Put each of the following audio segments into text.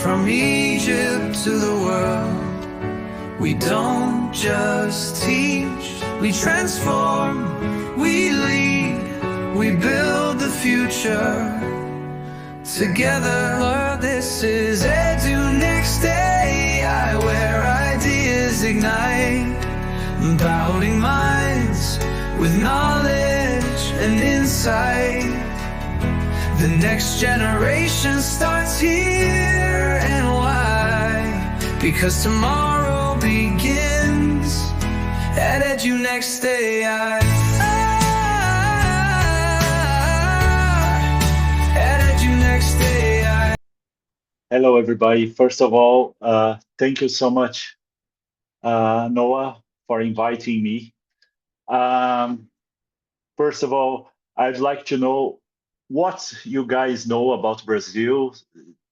from Egypt to the world. We don't just teach, we transform, we lead, we build the future together. This is Edu-Next-AI, where ideas ignite, empowering minds with knowledge and insight. The next generation starts here, and why? Because tomorrow begins at Edu-Next-AI. At Edu-Next-AI. Hello, everybody. First of all, thank you so much, Noah, for inviting me. First of all, I'd like to know what you guys know about Brazil.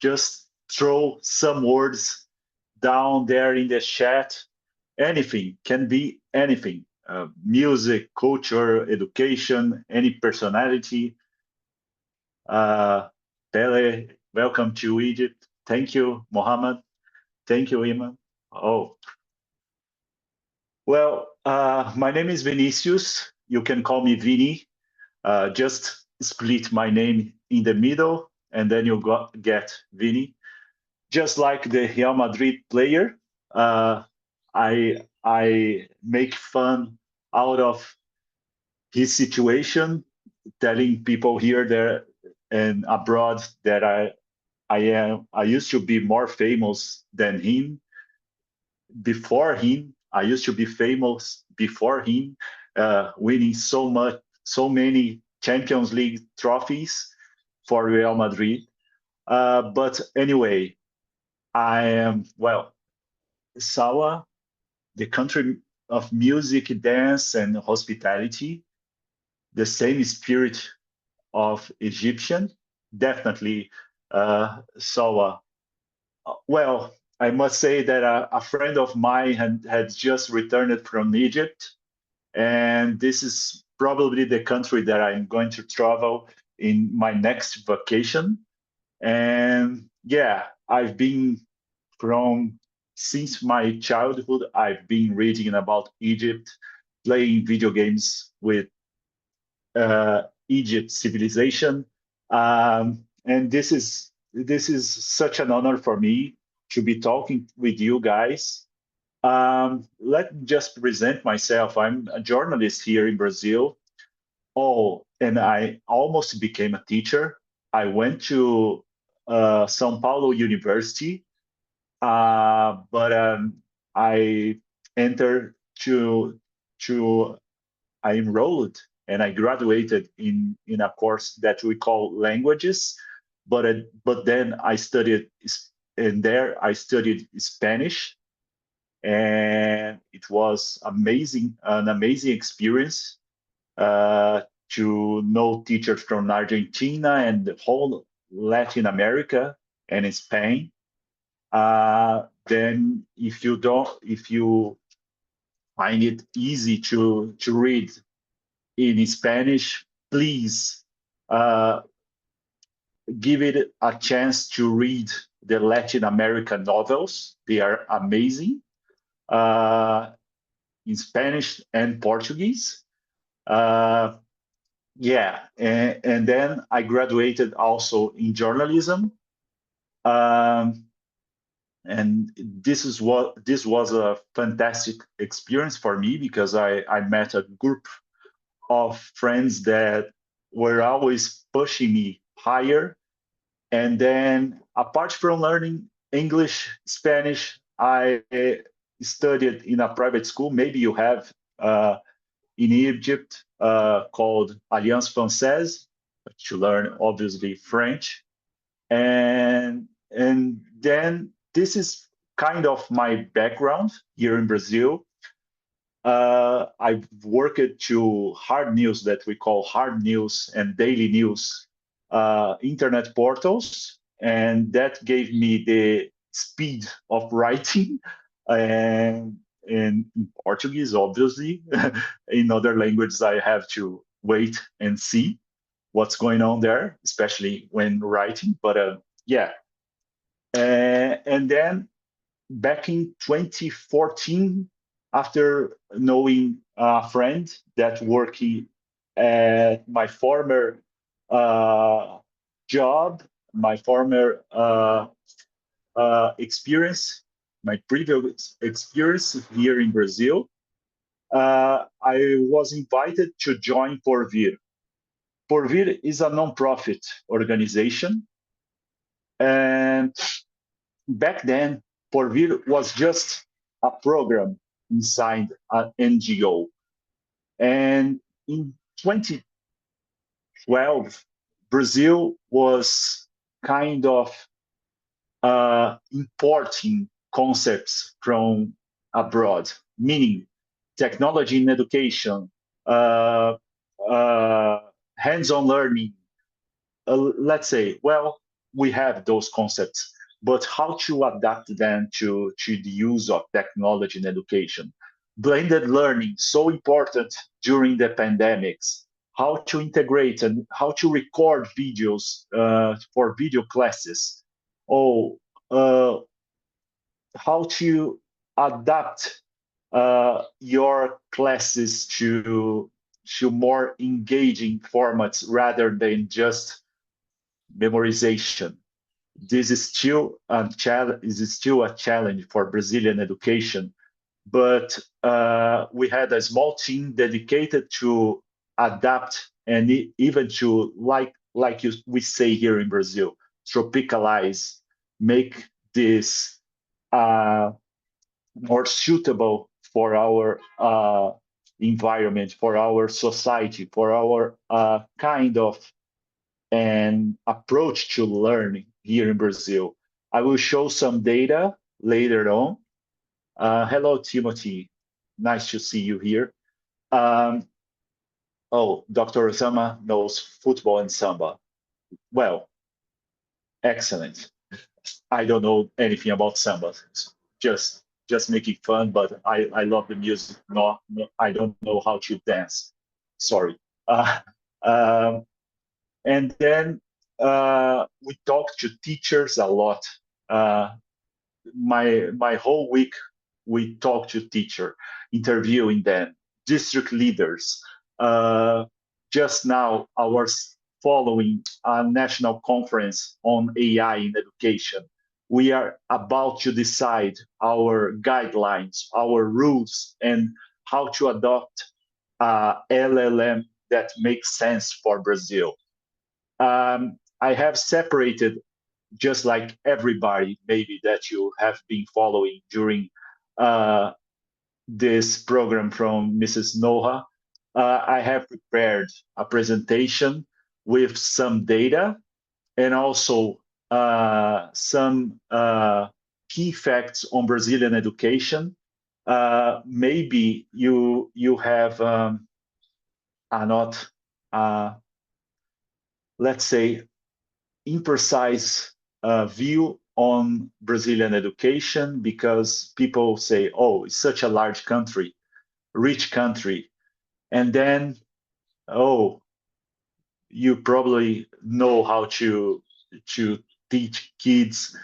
Just throw some words down there in the chat. Anything, can be anything. Music, culture, education, any personality. Pele, welcome to Egypt. Thank you, Mohammed. Thank you, Iman. Oh, well, my name is Vinícius. You can call me Vini. Just split my name in the middle, and then you get Vini. Just like the Real Madrid player, I make fun out of his situation, telling people here, there, and abroad that I used to be more famous than him. Before him, I used to be famous before him, winning so many Champions League trophies for Real Madrid. But anyway, I am, well, Sawa, the country of music, dance, and hospitality, the same spirit of Egyptian, definitely Sawa. Well, I must say that a friend of mine had just returned from Egypt, and this is probably the country that I'm going to travel in my next vacation. And yeah, I've been since my childhood, I've been reading about Egypt, playing video games with Egypt civilization. And this is such an honor for me to be talking with you guys. Let me just present myself. I'm a journalist here in Brazil. Oh, and I almost became a teacher. I went to São Paulo University, but I entered to I enrolled and I graduated in a course that we call languages, but then I studied and there I studied Spanish, and it was an amazing experience to know teachers from Argentina and the whole Latin America and in Spain. Then if you find it easy to read in Spanish, please give it a chance to read the Latin American novels. They are amazing in Spanish and Portuguese. Yeah, and then I graduated also in journalism. And this was a fantastic experience for me because I met a group of friends that were always pushing me higher. And then apart from learning English, Spanish, I studied in a private school. Maybe you have in Egypt called Alliance Française to learn obviously French. And then this is kind of my background here in Brazil. I've worked to hard news that we call hard news and daily news internet portals, and that gave me the speed of writing and in Portuguese, obviously. In other languages, I have to wait and see what's going on there, especially when writing. But yeah, And then back in 2014, after knowing a friend that working at my former job, my former experience, my previous experience here in Brazil, I was invited to join Porvir. Porvir is a nonprofit organization, and back then, Porvir was just a program inside an NGO. And in 2012, Brazil was kind of importing concepts from abroad, meaning technology in education, uh, uh, hands-on learning. Let's say, well, we have those concepts, but how to adapt them to the use of technology in education? Blended learning, so important during the pandemics. How to integrate and how to record videos for video classes. Oh, uh, how to adapt your classes to more engaging formats rather than just memorization. This is still a challenge for Brazilian education, but we had a small team dedicated to adapt and even to we say here in Brazil, tropicalize, make this more suitable for our environment, for our society, for our kind of an approach to learning here in Brazil. I will show some data later on. Hello, Timothy. Nice to see you here. Um, oh, Dr. Osama knows football and samba. Well, excellent. I don't know anything about samba. Just making fun, but I love the music. No, I don't know how to dance. Sorry. Uh, um, and then we talked to teachers a lot. Uh, my whole week we talked to teacher, interviewing them, district leaders. Uh, just now, I was following a national conference on AI in education. We are about to decide our guidelines, our rules, and how to adopt LLM that makes sense for Brazil. I have separated, just like everybody maybe that you have been following during uh, this program from Mrs. Noha, I have prepared a presentation with some data and also some key facts on Brazilian education. Maybe you have a not, let's say, imprecise view on Brazilian education because people say, oh, it's such a large country, rich country. And then, oh, you probably know how to teach kids.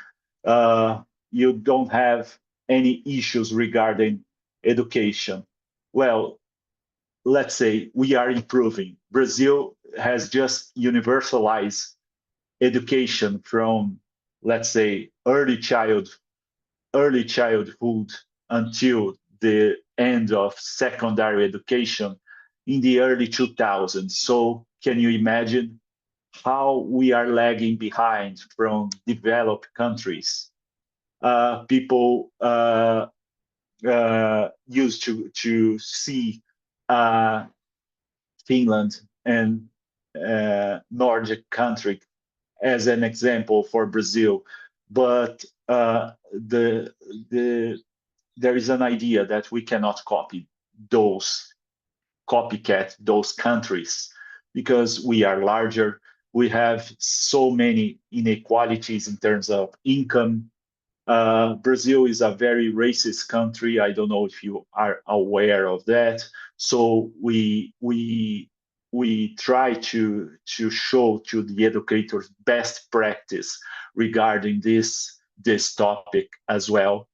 You don't have any issues regarding education. Well, let's say we are improving. Brazil has just universalized education from, let's say, early childhood until the end of secondary education in the early 2000s. So can you imagine how we are lagging behind from developed countries? People used to see uh, Finland and Nordic country as an example for Brazil, but there is an idea that we cannot copycat those countries because we are larger. We have so many inequalities in terms of income. Brazil is a very racist country. I don't know if you are aware of that. So we try to show to the educators best practice regarding this topic as well.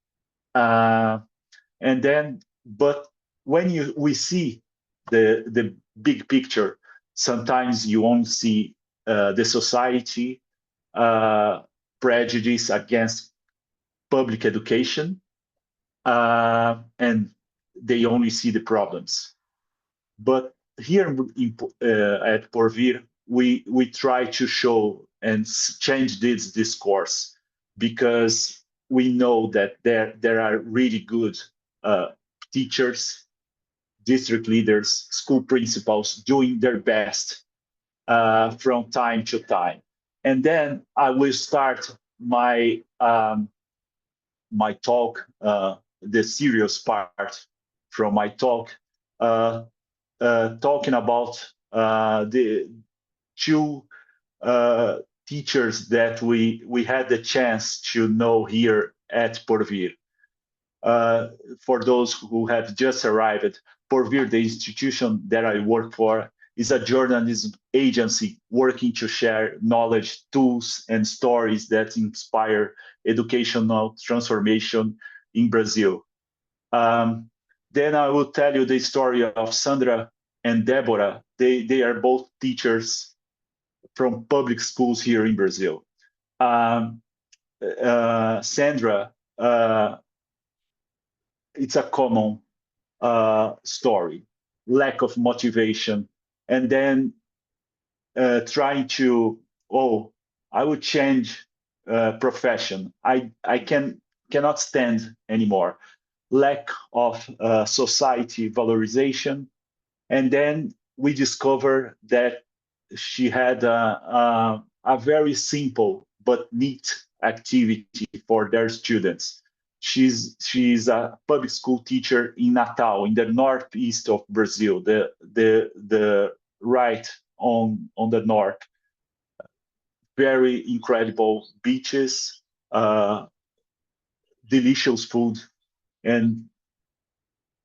And then, but when we see the big picture, sometimes you only see the society prejudice against public education, and they only see the problems. But here at Porvir, we try to show and change this discourse, because we know that there are really good teachers, district leaders, school principals doing their best from time to time. And then I will start my talk, the serious part from my talk, talking about the two teachers that we had the chance to know here at Porvir. For those who have just arrived, Porvir, the institution that I work for, is a journalism agency working to share knowledge, tools, and stories that inspire educational transformation in Brazil. Then I will tell you the story of Sandra and Deborah. They are both teachers from public schools here in Brazil. Sandra, it's a common story, lack of motivation, and then trying to, I would change profession. I cannot stand anymore. Lack of society valorization. And then we discover that she had a very simple but neat activity for their students. She's a public school teacher in Natal, in the northeast of Brazil, the right on the north. Very incredible beaches, delicious food, and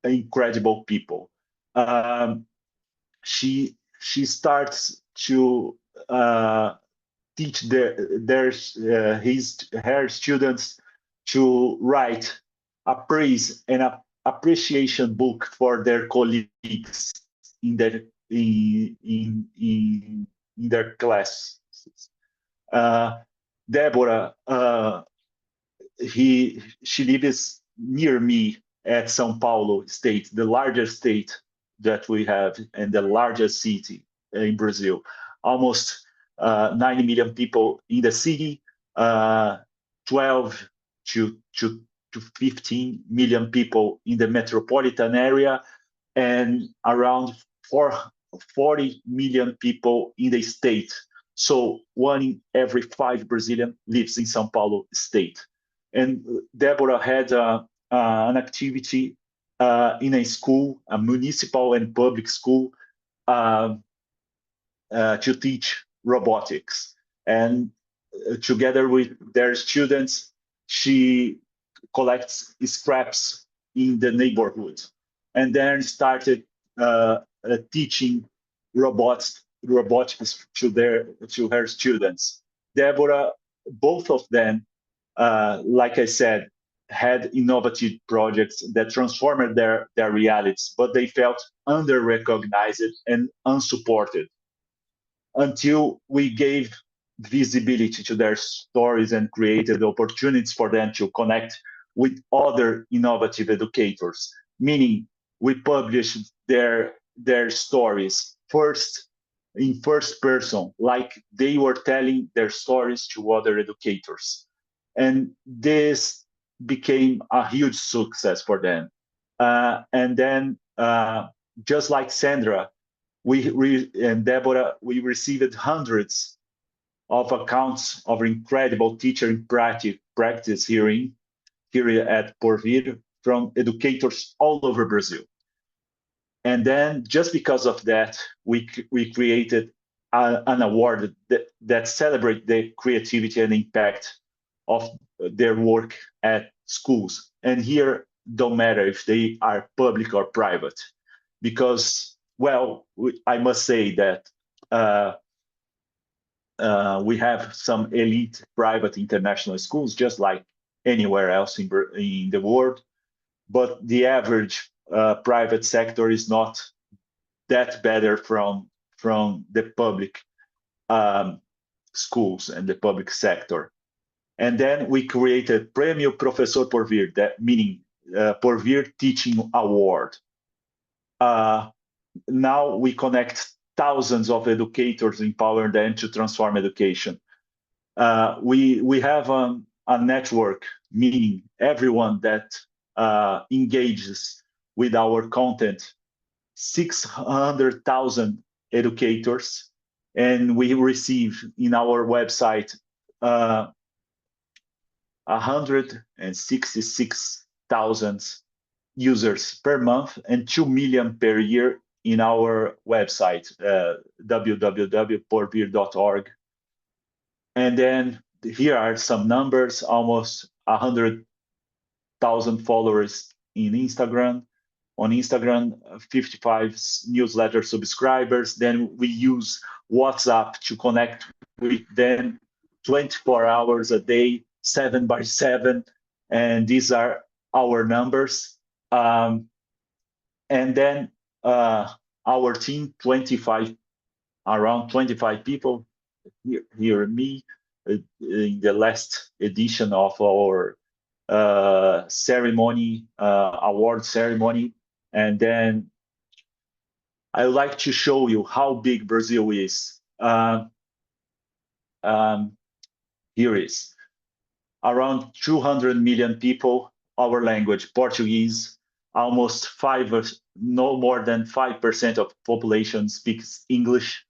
incredible people. She starts to teach her students to write a praise and a appreciation book for their colleagues in their classes. Deborah, she lives near me at São Paulo state, the largest state that we have and the largest city in Brazil. Almost 90 million people in the city, 12 to 15 million people in the metropolitan area, and around 40 million people in the state. So 1 in every 5 Brazilian lives in São Paulo state. And Deborah had an activity in a school, a municipal and public school, to teach robotics. And together with their students, she collects scraps in the neighborhood, and then started teaching robotics to her students. Deborah, both of them, like I said, had innovative projects that transformed their realities, but they felt under-recognized and unsupported until we gave visibility to their stories and created opportunities for them to connect with other innovative educators, meaning we published their stories in first person, like they were telling their stories to other educators. And this became a huge success for them. And then, just like Sandra, and Deborah, we received hundreds of accounts of incredible teacher in practice here at Porvir from educators all over Brazil. And then, just because of that, we created an award that celebrates the creativity and impact of their work at schools. And here, don't matter if they are public or private, because, well, I must say that we have some elite private international schools, just like anywhere else in the world. But the average private sector is not that better from the public um, schools and the public sector. And then we created Prêmio Professor Porvir, that meaning Porvir Teaching Award. Now we connect thousands of educators, empower them to transform education. We have a network, meaning everyone that engages with our content, 600,000 educators, and we receive in our website 166,000 users per month and 2 million per year in our website, www.porvir.org. And then here are some numbers, almost 100,000 followers in Instagram. On Instagram, 55 newsletter subscribers. Then we use WhatsApp to connect with them 24 hours a day, 7x7. And these are our numbers. And then our team, around 25 people, here me, in the last edition of our ceremony, award ceremony. And then I would like to show you how big Brazil is. Here is around 200 million people, our language, Portuguese, almost no more than 5% of population speaks English.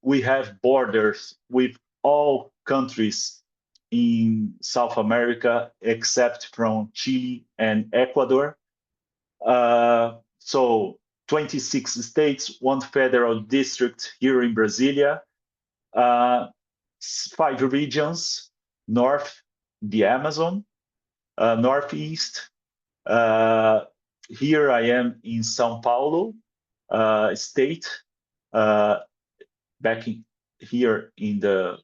We have borders with all countries in South America, except from Chile and Ecuador. So 26 states, one federal district here in Brasilia, 5 regions, north, the Amazon, northeast. Here I am in São Paulo state, back here in the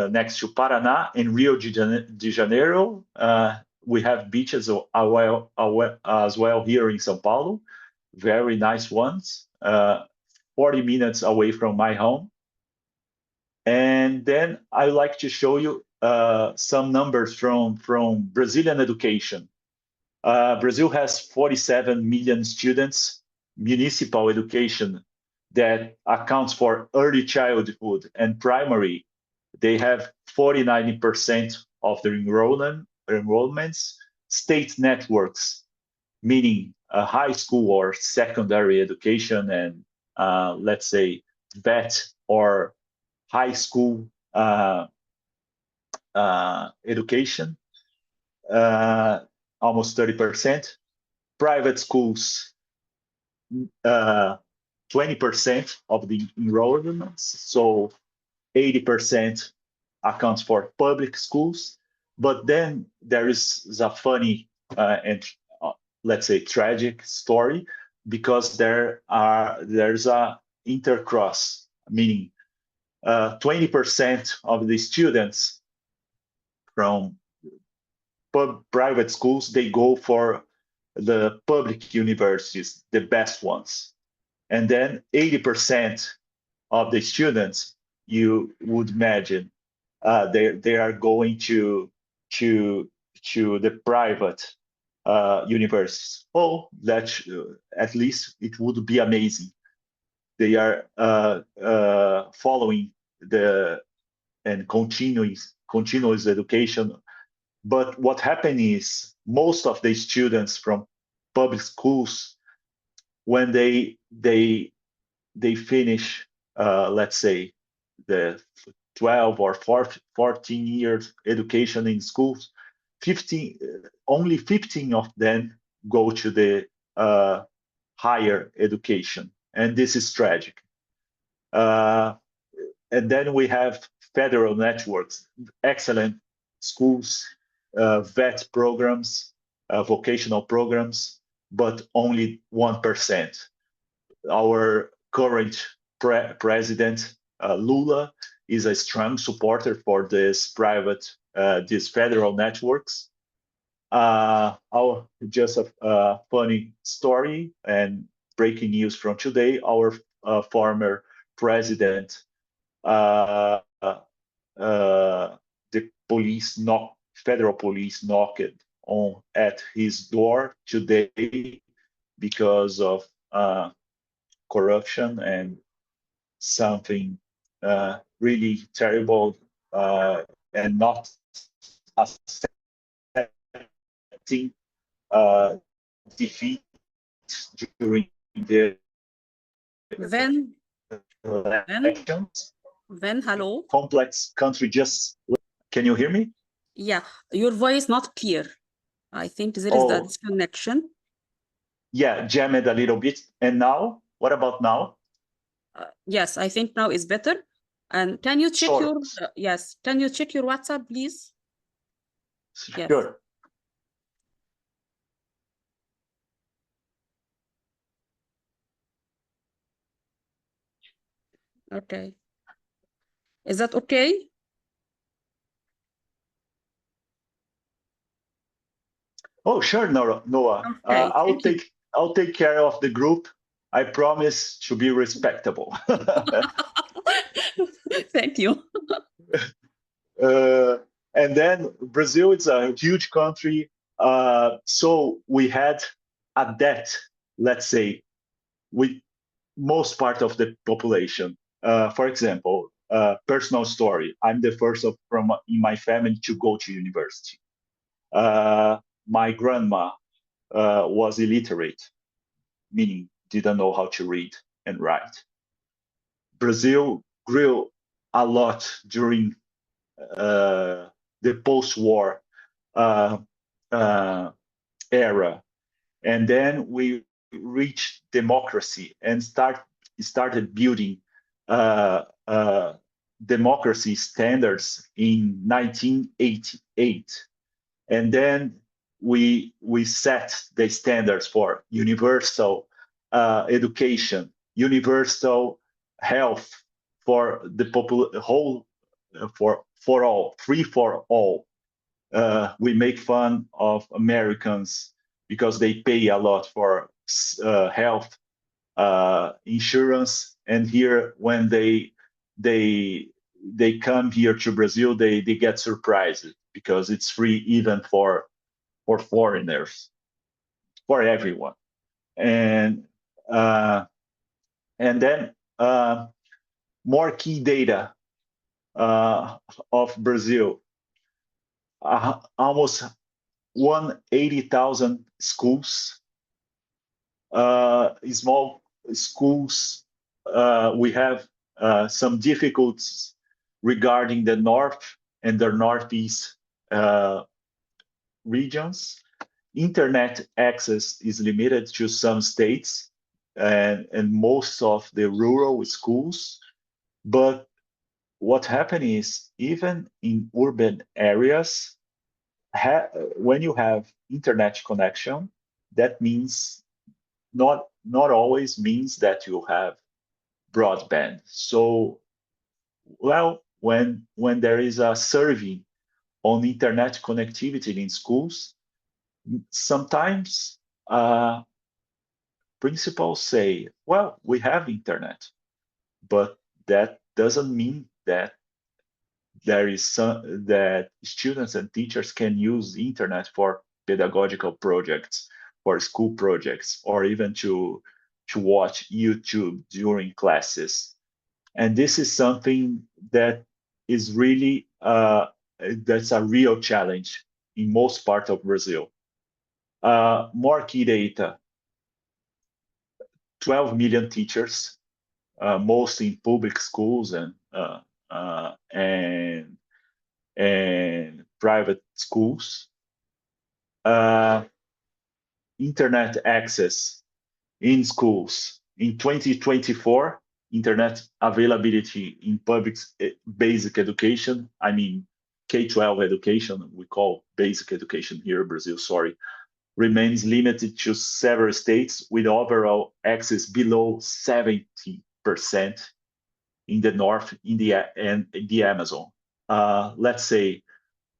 next to Paraná and Rio de Janeiro. We have beaches as well here in São Paulo, very nice ones, 40 minutes away from my home. And then I like to show you some numbers from Brazilian education. Brazil has 47 million students, municipal education that accounts for early childhood and primary. They have 49% of the enrollments. State networks, meaning a high school or secondary education, and let's say vet or high school education, almost 30%. Private schools, 20% of the enrollments, so 80% accounts for public schools. But then there is a funny and let's say tragic story, because there's a intercross, meaning 20% of the students from private schools, they go for the public universities, the best ones. And then 80% of the students, you would imagine, they are going to the private universities. Oh, that at least it would be amazing. They are following and continuous education. But what happened is most of the students from public schools, when they finish, let's say, the 12 or 14 years education in schools, only 15 of them go to the higher education, and this is tragic. And then we have federal networks, excellent schools, vet programs, vocational programs, but only 1%. Our current president Lula is a strong supporter for these federal networks. Just a funny story and breaking news from today. Our former president, uh, the federal police knocked at his door today because of corruption and something really terrible and not accepting uh, defeat during the Then, then, elections. hello. Complex country just. Can you hear me? Yeah, your voice not clear. I think there is Oh. a disconnection. Yeah, jammed a little bit. And now, what about now? Yes, I think now is better. And can you check Sure. your yes? Can you check your WhatsApp, please? Yes. Sure. Okay. Is that okay? Oh, sure, Noah. Okay, I'll take care of the group. I promise to be respectable. Thank you. And then Brazil is a huge country, so we had a debt, let's say, with most part of the population. For example, personal story. I'm the first from in my family to go to university. My grandma was illiterate, meaning didn't know how to read and write. Brazil grew a lot during the post-war uh, uh, era, and then we reached democracy and started building democracy standards in 1988, and then we set the standards for universal education, universal health for the whole for all, free for all. We make fun of Americans because they pay a lot for health insurance, and here when they come here to Brazil, they get surprised because it's free even for foreigners, for everyone. And then more key data of Brazil. Almost 180,000 schools, small schools. We have some difficulties regarding the north and the northeast regions. Internet access is limited to some states and most of the rural schools. But what happened is, even in urban areas, when you have internet connection, that means not always means that you have broadband. So, well, when there is a survey on internet connectivity in schools, sometimes principals say, well, we have internet, but that doesn't mean that that students and teachers can use the internet for pedagogical projects, for school projects, or even to watch YouTube during classes. And this is something that is really that's a real challenge in most parts of Brazil. More key data: 12 million teachers, mostly in public schools and private schools. Internet access in schools. In 2024, internet availability in public basic education, I mean K-12 education, we call basic education here in Brazil, sorry, remains limited to several states with overall access below 70%. in the north, in the Amazon. Let's say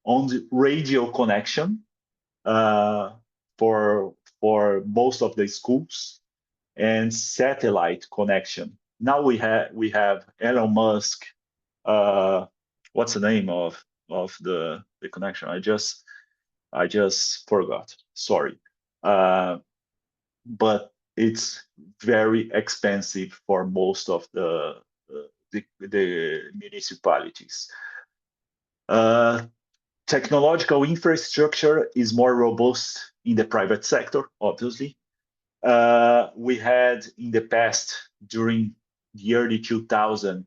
on the radio connection for most of the schools, and satellite connection. Now we have Elon Musk. What's the name of the connection? I just forgot. Sorry, but it's very expensive for most of the municipalities. Technological infrastructure is more robust in the private sector, obviously. We had in the past, during the early 2000s,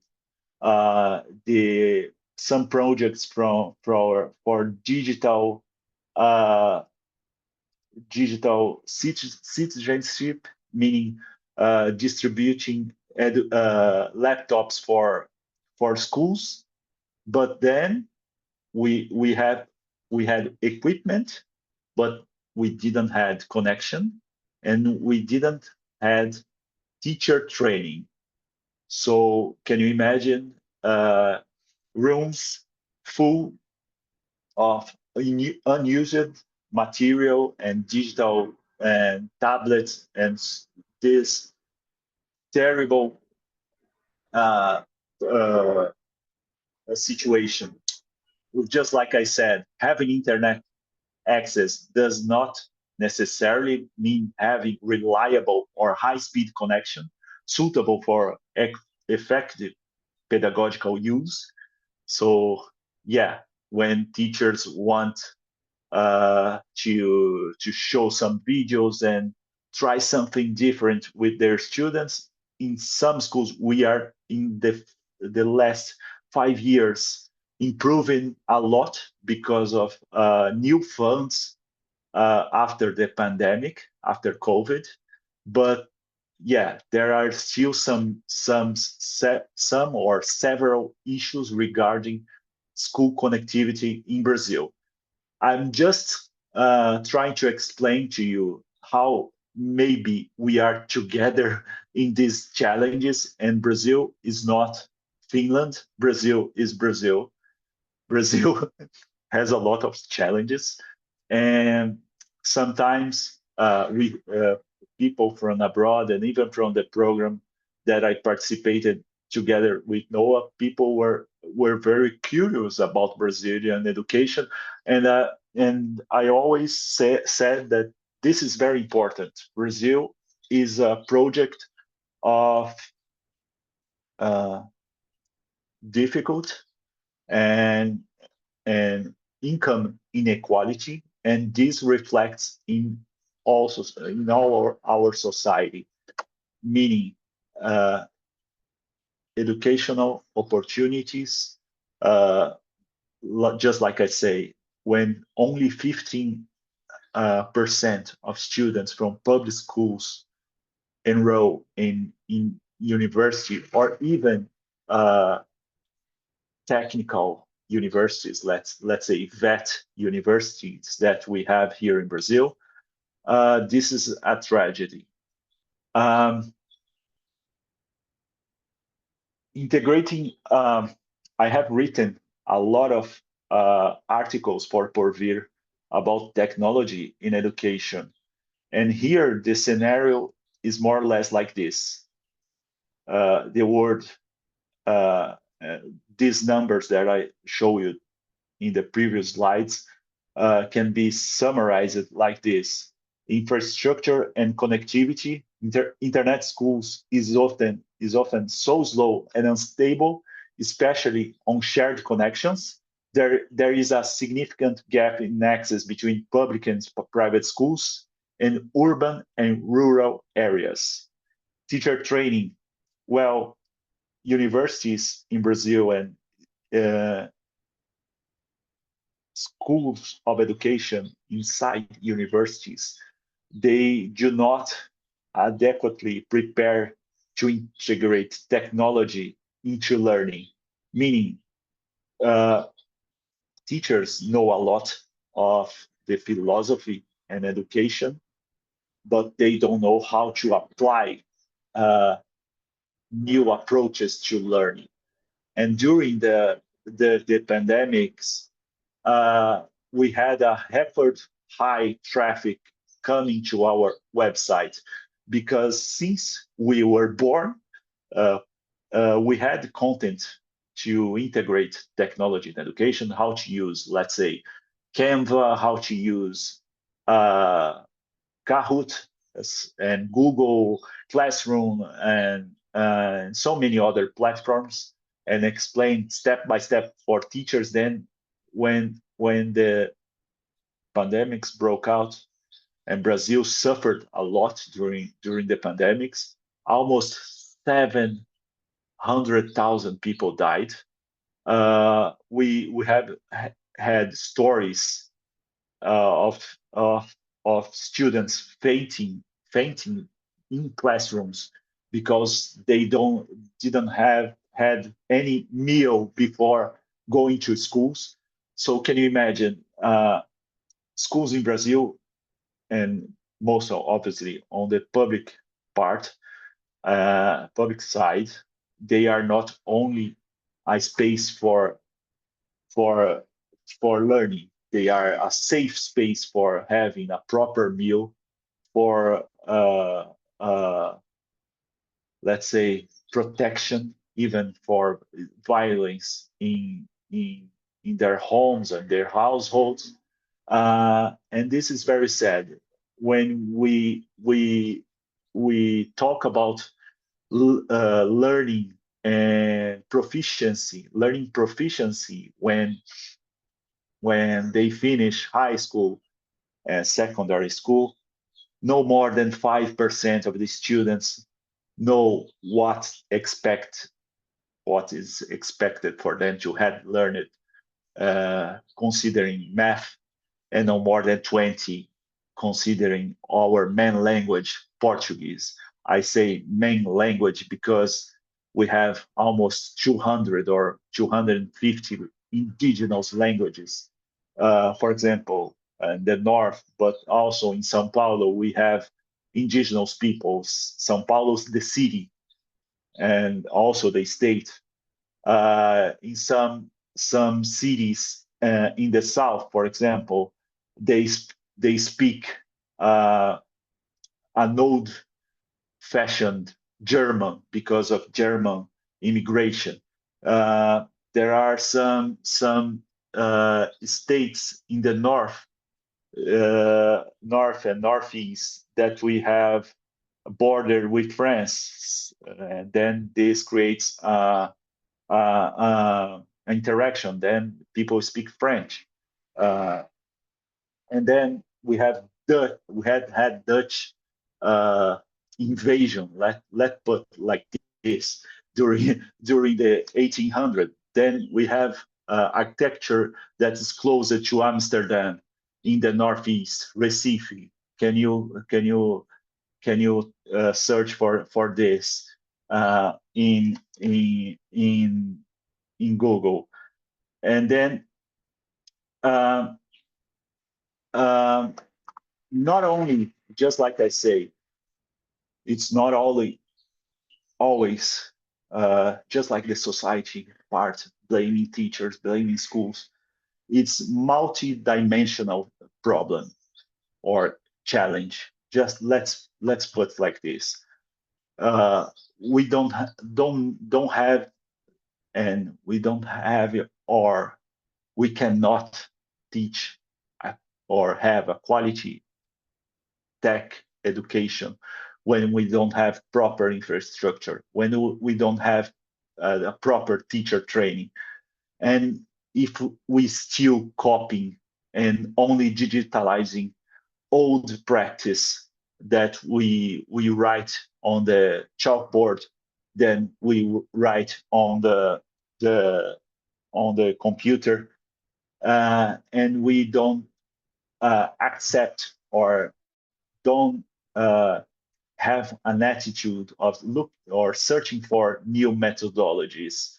some projects for digital citizenship, meaning distributing laptops for schools. But then we had equipment, but we didn't had connection, and we didn't had teacher training. So can you imagine rooms full of unused material and digital and tablets and this terrible situation? Just like I said, having internet access does not necessarily mean having reliable or high-speed connection suitable for effective pedagogical use. So yeah, when teachers want to show some videos and try something different with their students, in some schools we are in the last 5 years improving a lot because of new funds after the pandemic, after COVID. But yeah, there are still some or several issues regarding school connectivity in Brazil. I'm just trying to explain to you how maybe we are together in these challenges, and Brazil is not Finland. Brazil is Brazil. Brazil has a lot of challenges, and sometimes we people from abroad and even from the program that I participated together with Noah, people were very curious about Brazilian education, and I always said that this is very important. Brazil is a project of difficult and income inequality, and this reflects in also in our society, meaning educational opportunities. Just like I say, when only 15% of students from public schools enroll in university or even technical universities, let's say vet universities that we have here in Brazil, this is a tragedy. Integrating, I have written a lot of articles for Porvir about technology in education. And here the scenario is more or less like this. The word, these numbers that I show you in the previous slides can be summarized like this. Infrastructure and connectivity, internet schools is often so slow and unstable, especially on shared connections. There is a significant gap in access between public and private schools in urban and rural areas. Teacher training, well, universities in Brazil and schools of education inside universities, they do not adequately prepare to integrate technology into learning, meaning teachers know a lot of the philosophy and education, but they don't know how to apply new approaches to learning. And during the pandemics, we had a record high traffic coming to our website because since we were born, uh, we had content to integrate technology in education, how to use, let's say, Canva, how to use Kahoot and Google Classroom and so many other platforms, and explain step by step for teachers. Then, when the pandemics broke out and Brazil suffered a lot during the pandemics, almost 700,000 people died. We have had stories of students fainting in classrooms because they didn't have had any meal before going to schools. So can you imagine schools in Brazil, and most obviously on the part, public side, they are not only a space for for learning. They are a safe space for having a proper meal, for let's say protection, even for violence in their homes and their households. And this is very sad when we talk about learning and proficiency, learning proficiency when they finish high school and secondary school. No more than 5% of the students know what is expected for them to have learned, considering math, and no more than 20 considering our main language, Portuguese. I say main language because we have almost 200 or 250 indigenous languages. For example, in the north, but also in São Paulo, we have indigenous peoples. São Paulo's the city and also the state. In some cities in the south, for example, they speak an old-fashioned German because of German immigration. There are some states in the north and northeast that we have a border with France, and then this creates interaction. Then people speak French, and then we had Dutch invasion. Let put like this during the 1800s. Then we have architecture that is closer to Amsterdam in the northeast, Recife. Can you search for this in Google? And then um, um, not only, just like I say, it's not only always just like the society part, blaming teachers, blaming schools. It's multi-dimensional problem or challenge. Just let's put like this. We don't have, and we don't have, or we cannot teach or have a quality tech education when we don't have proper infrastructure, when we don't have a proper teacher training. And if we still copying and only digitalizing old practice that we write on the chalkboard, then we write on the computer, and we don't accept or don't have an attitude of look or searching for new methodologies.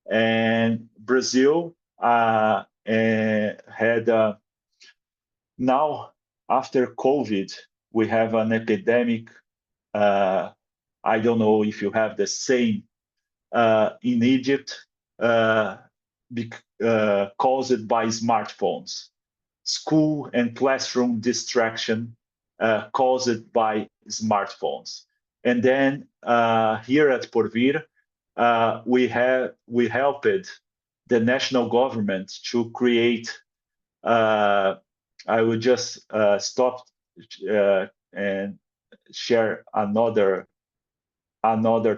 And Brazil had now, after COVID, we have an epidemic I don't know if you have the same in Egypt, caused by smartphones. School and classroom distraction caused by smartphones. And then here at Porvir, we helped the national government to create. I will just stop and share another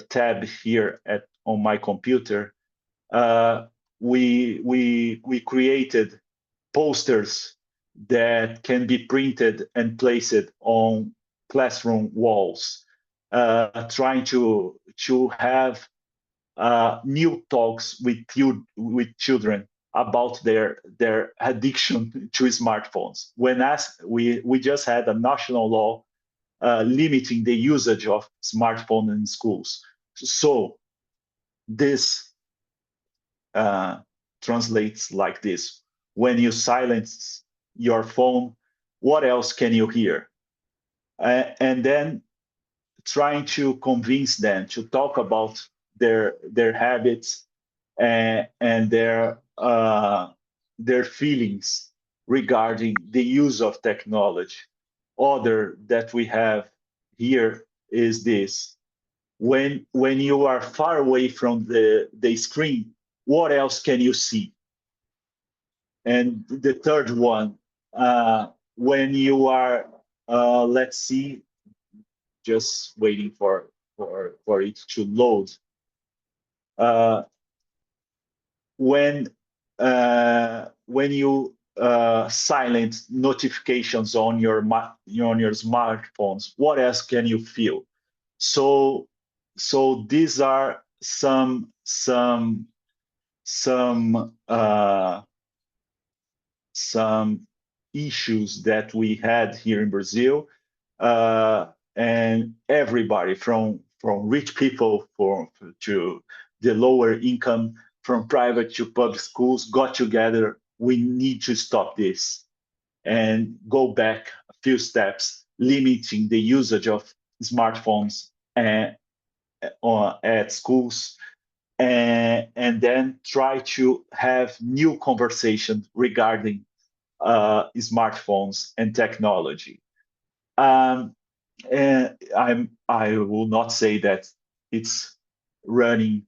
tab here on my computer. We created posters that can be printed and placed on classroom walls, trying to have new talks with children about their addiction to smartphones. When asked, we just had a national law limiting the usage of smartphone in schools. So this translates like this: when you silence your phone, what else can you hear? And then trying to convince them to talk about their habits and their feelings regarding the use of technology. Other that we have here is this: when you are far away from the screen, what else can you see? And the third one, when you are, let's see, just waiting for it to load. When you silent notifications on your smartphones, what else can you feel? So these are some issues that we had here in Brazil, and everybody from rich people to the lower income, from private to public schools, got together. We need to stop this and go back a few steps, limiting the usage of smartphones at schools, and then try to have new conversations regarding smartphones and technology. And I will not say that it's running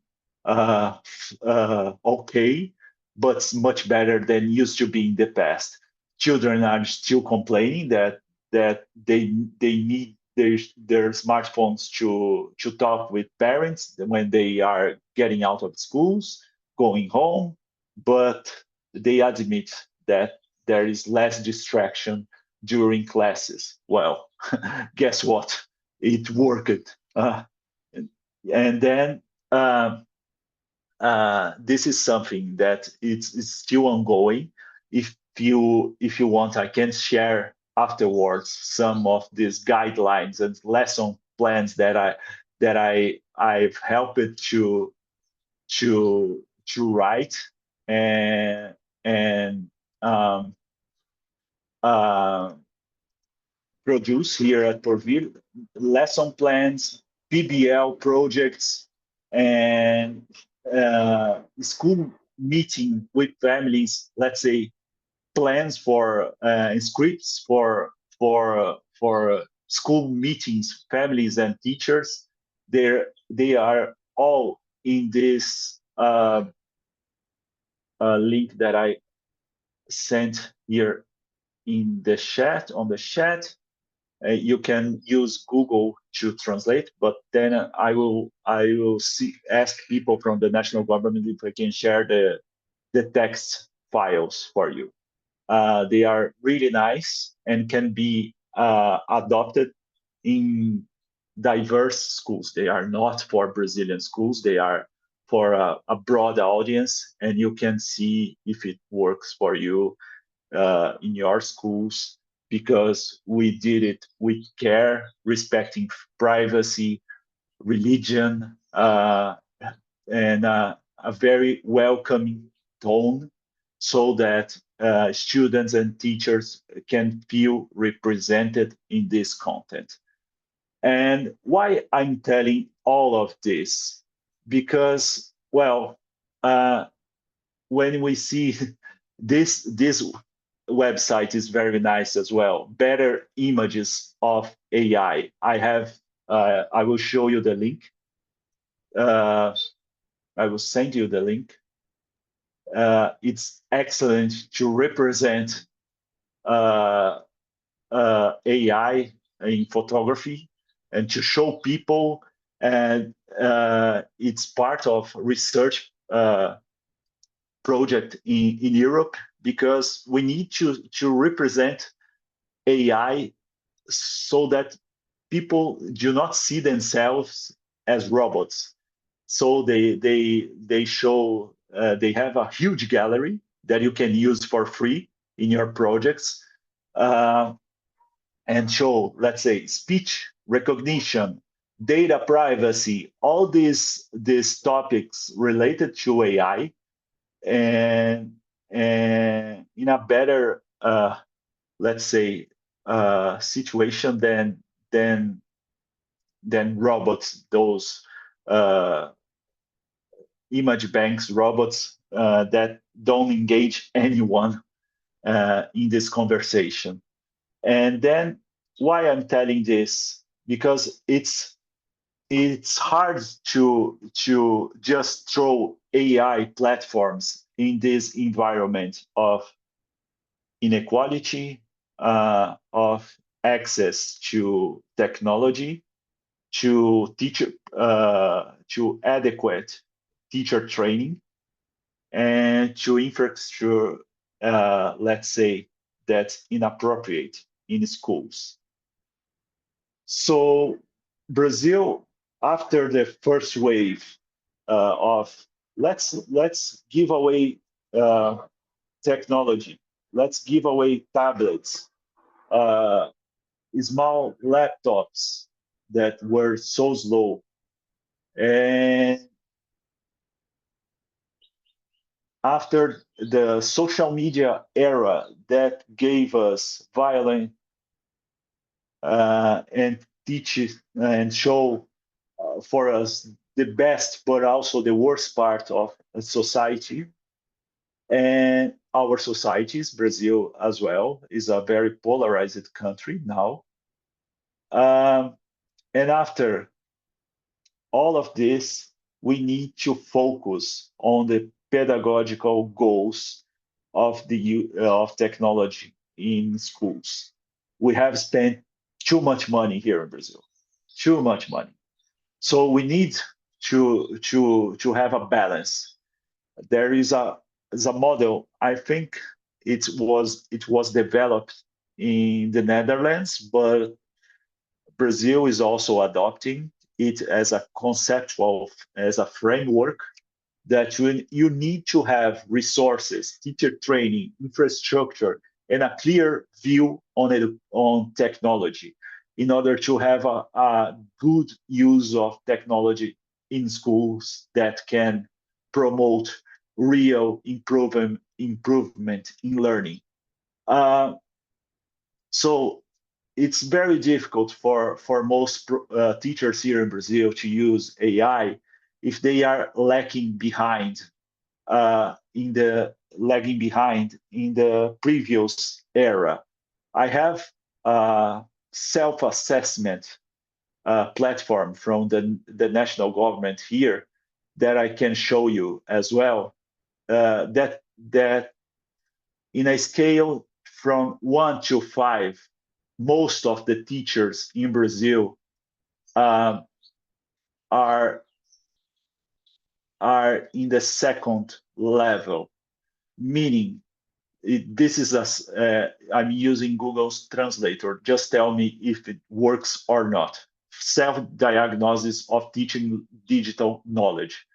okay, but it's much better than used to be in the past. Children are still complaining that they need their smartphones to talk with parents when they are getting out of schools, going home, but they admit that there is less distraction during classes. Well, guess what? It worked. And then this is something that it's still ongoing. If you want, I can share afterwards some of these guidelines and lesson plans that I've helped to write and um, uh, produce here at Porvir: lesson plans, PBL projects, and school meeting with families. Let's say plans for scripts for school meetings, families and teachers. They are all in this link that I sent here in the chat, on the chat. You can use Google to translate, but then I will ask people from the national government if I can share the text files for you. They are really nice and can be adopted in diverse schools. They are not for Brazilian schools. They are for a broad audience, and you can see if it works for you in your schools, because we did it with care, respecting privacy, religion, and a very welcoming tone, so that students and teachers can feel represented in this content. And why I'm telling all of this? Because, well, when we see this website is very nice as well. Better images of AI. I will show you the link. I will send you the link. It's excellent to represent AI in photography and to show people. And it's part of research project in Europe, because we need to represent AI so that people do not see themselves as robots. So they show they have a huge gallery that you can use for free in your projects, and show, let's say, speech recognition, data privacy, all these topics related to AI, and in a better let's say situation than than robots, those uh, image banks robots that don't engage anyone in this conversation. And then why I'm telling this, because it's hard to just throw AI platforms in this environment of inequality, of access to technology, to teacher, to adequate teacher training, and to infrastructure, let's say, that's inappropriate in schools. So Brazil, after the first wave of let's give away technology, let's give away tablets, uh, small laptops that were so slow, and after the social media era that gave us violent and teach and show for us the best, but also the worst part of a society. And our societies, Brazil as well, is a very polarized country now. Um, and after all of this, we need to focus on the pedagogical goals of of technology in schools. We have spent too much money here in Brazil, too much money. So we need to have a balance. There is a model. I think it was developed in the Netherlands, but Brazil is also adopting it as a conceptual, as a framework, that you need to have resources, teacher training, infrastructure, and a clear view on it, on technology, in order to have a good use of technology in schools that can promote real improvement in learning. Uh, so it's very difficult for most teachers here in Brazil to use AI if they are lagging behind in the previous era. I have a self-assessment platform from the national government here that I can show you as well. That in a scale from 1 to 5, most of the teachers in Brazil um, are are in the second level, meaning this is I'm using Google's translator. Just tell me if it works or not. Self-diagnosis of teaching digital knowledge.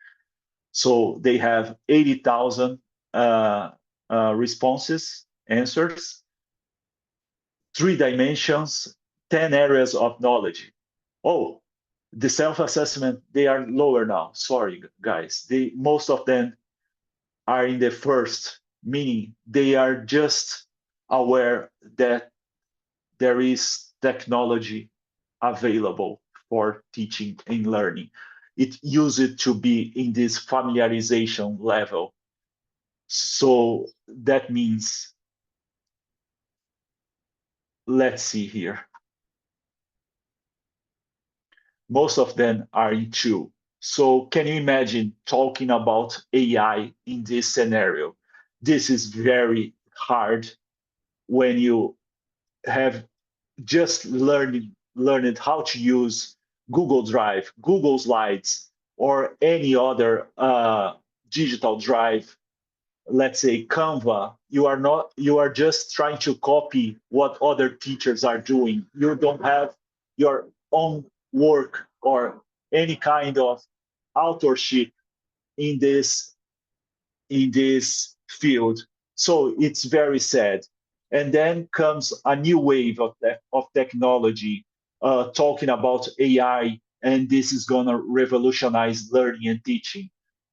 So they have 80,000 responses, answers, 3 dimensions, 10 areas of knowledge. Oh, the self-assessment, they are lower now. Sorry, guys. Most of them are in the first, meaning they are just aware that there is technology available for teaching and learning. It used to be in this familiarization level. So that means, let's see here. Most of them are in two. So can you imagine talking about AI in this scenario? This is very hard when you have just learned how to use Google Drive, Google Slides, or any other digital drive. Let's say Canva. You are just trying to copy what other teachers are doing. You don't have your own work or any kind of authorship in this field. So it's very sad. And then comes a new wave of technology talking about AI, and this is going to revolutionize learning and teaching.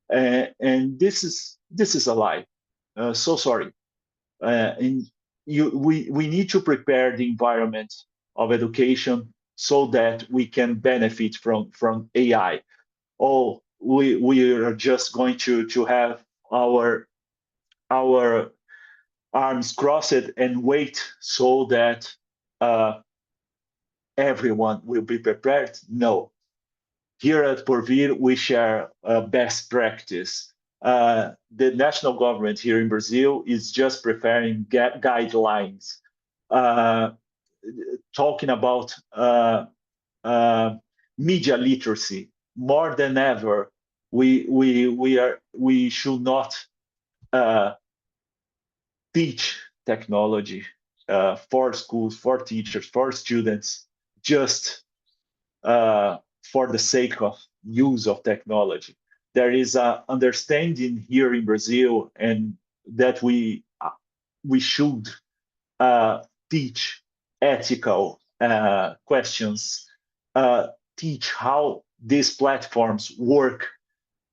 And this is a lie. So sorry. And we need to prepare the environment of education so that we can benefit from AI. Oh, we are just going to have our arms crossed and wait so that everyone will be prepared? No. Here at Porvir, we share best practice. The national government here in Brazil is just preparing guidelines, uh, talking about media literacy. More than ever, we should not uh, teach technology for schools, for teachers, for students, just for the sake of use of technology. There is an understanding here in Brazil, and that we should teach ethical questions, teach how these platforms work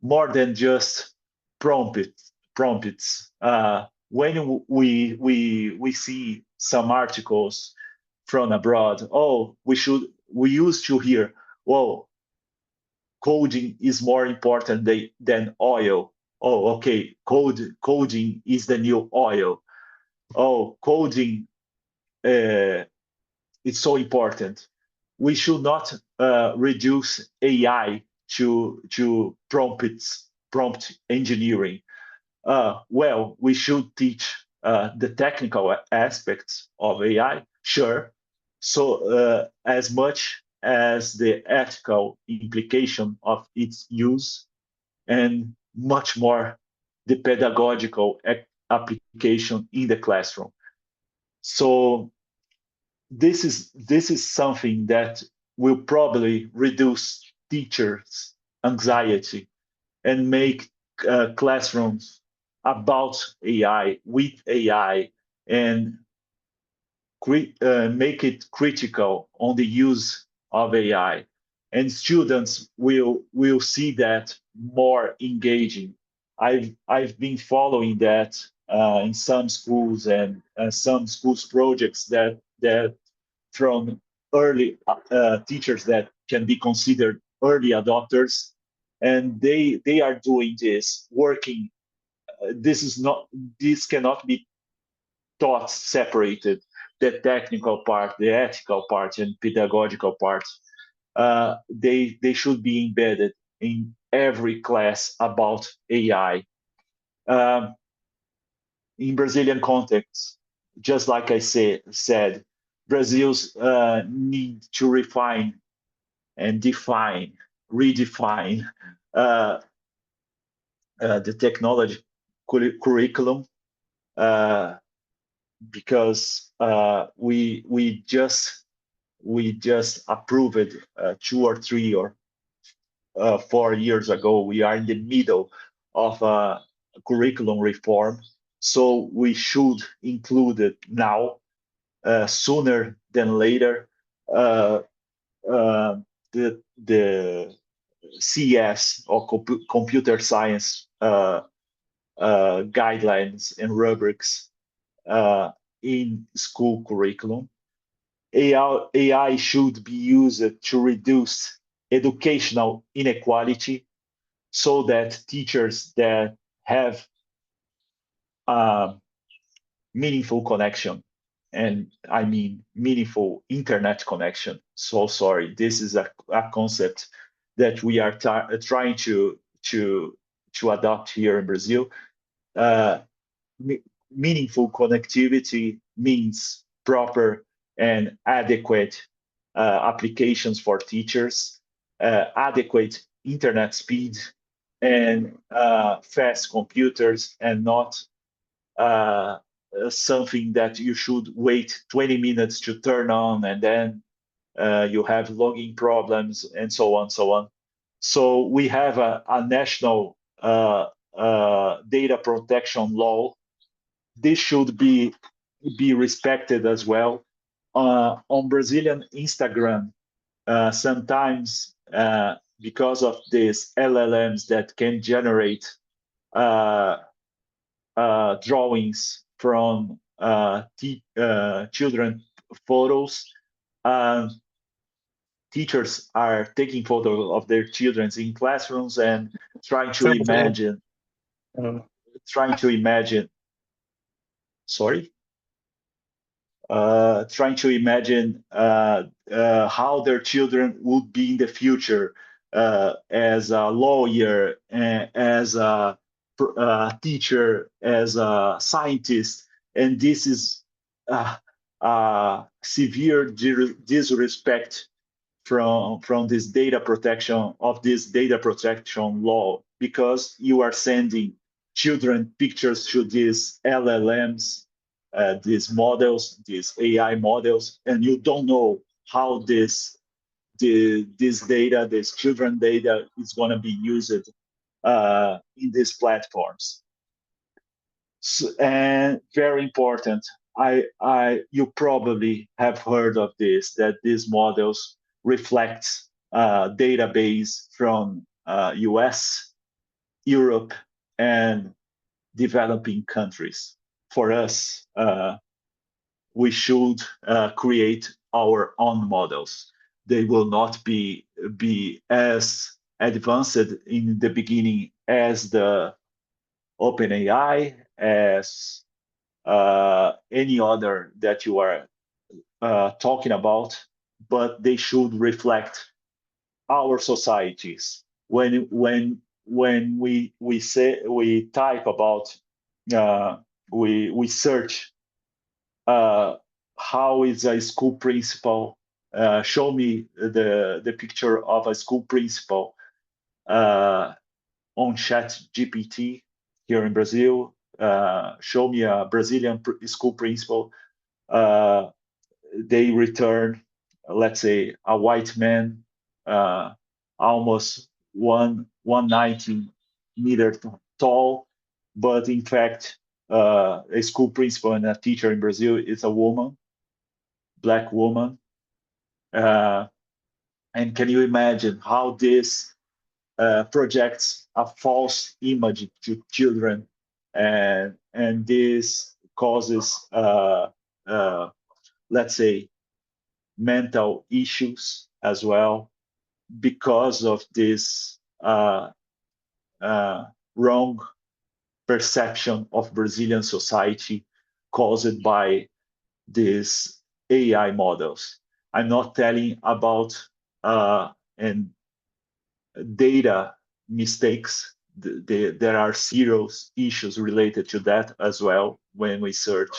more than just prompts. When we see some articles from abroad, oh, we used to hear, well, coding is more important than oil. Oh, okay, coding is the new oil. Oh, coding is so important. We should not reduce AI to prompt engineering. Well, we should teach the technical aspects of AI, sure. So as much as the ethical implication of its use, and much more the pedagogical application in the classroom. So this is something that will probably reduce teachers' anxiety and make classrooms about AI, with AI, and make it critical on the use of AI. And students will see that more engaging. I've been following that in some schools, and some schools projects that from early teachers that can be considered early adopters, and they are doing this working. This cannot be taught separated, the technical part, the ethical part, and pedagogical part. They should be embedded in every class about AI. In Brazilian context, just like I said, Brazil's need to refine and redefine the technology curriculum, because we just approved 2 or 3 or 4 years ago. We are in the middle of a curriculum reform, so we should include it now, sooner than later. Uh, the CS, or computer science guidelines and rubrics in school curriculum. AI should be used to reduce educational inequality so that teachers that have meaningful connection, and I mean meaningful internet connection. So sorry, this is a concept that we are trying to adopt here in Brazil. Uh, Meaningful connectivity means proper and adequate applications for teachers, adequate internet speed, and fast computers, and not uh, something that you should wait 20 minutes to turn on, and then you have logging problems, and so on, so on. So we have a national data protection law. This should be respected as well. On Brazilian Instagram, sometimes because of these LLMs that can generate uh, drawings from children photos, um, teachers are taking photos of their children in classrooms and trying to imagine, trying to imagine, sorry, trying to imagine how their children would be in the future as a lawyer, as a teacher, as a scientist, and this is severe disrespect from this data protection of this data protection law, because you are sending children pictures to these LLMs, these models, these AI models, and you don't know how this data, this children data, is going to be used in these platforms. So, and very important, you probably have heard of this, that these models reflect database from US, Europe, and developing countries. For us, we should create our own models. They will not be as advanced in the beginning as the OpenAI, as any other that you are talking about, but they should reflect our societies. When we say, we type about, we search how is a school principal, show me the picture of a school principal on Chat GPT here in Brazil. Show me a Brazilian school principal. They return, let's say, a white man, almost 190 meters tall, but in fact, a school principal and a teacher in Brazil is a woman, black woman. And can you imagine how this projects a false image to children, and this causes, let's say, mental issues as well, because of this wrong perception of Brazilian society caused by these AI models. I'm not telling about and data mistakes. There are serious issues related to that as well when we search,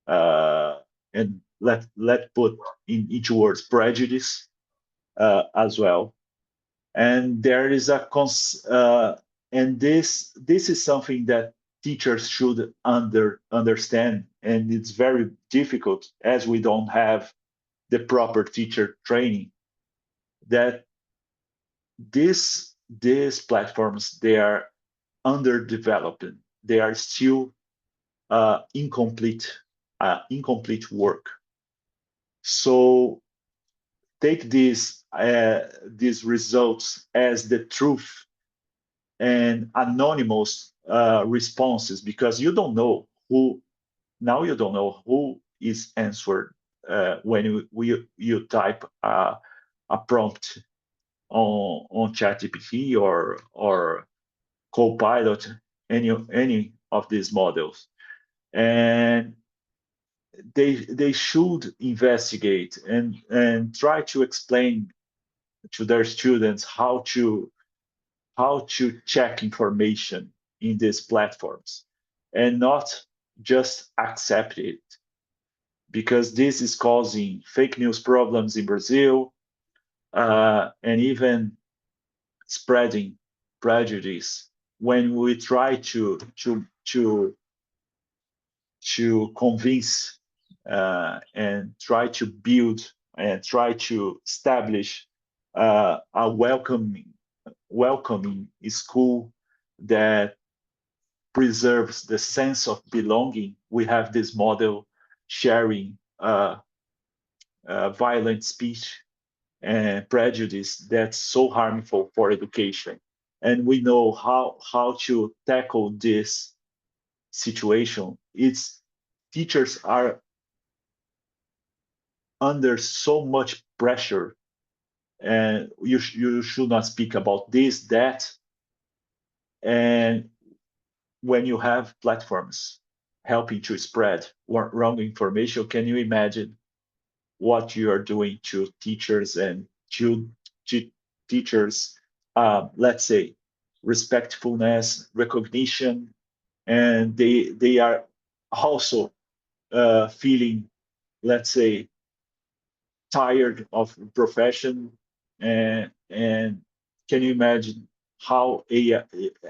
and let put in each words prejudice as well. And there is and this is something that teachers should understand, and it's very difficult as we don't have the proper teacher training, that these platforms, they are underdeveloped. They are still incomplete work. So take these results as the truth and anonymous responses, because you don't know who is answered when you type a prompt on ChatGPT or Copilot, any of these models, and they should investigate and try to explain to their students how to check information in these platforms and not just accept it, because this is causing fake news problems in Brazil, and even spreading prejudice when we try to convince and try to build and try to establish a welcoming school that preserves the sense of belonging. We have this model sharing violent speech and prejudice that's so harmful for education. And we know how to tackle this situation. It's teachers are under so much pressure, and you should not speak about this, that, and when you have platforms helping to spread wrong information, can you imagine what you are doing to teachers and to teachers, let's say, respectfulness, recognition, and they are also feeling, let's say, tired of profession, and can you imagine how AI,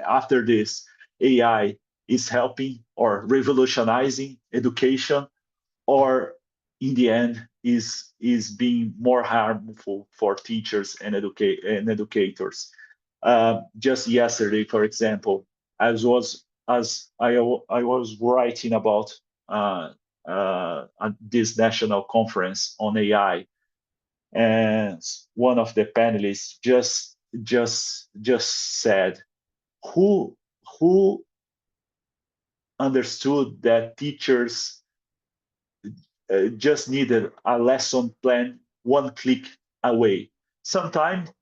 after this, AI is helping or revolutionizing education, or in the end is being more harmful for teachers and educators. Just yesterday, for example, I was writing about this national conference on AI, and one of the panelists just said, who who understood that teachers just needed a lesson plan one click away. Sometimes,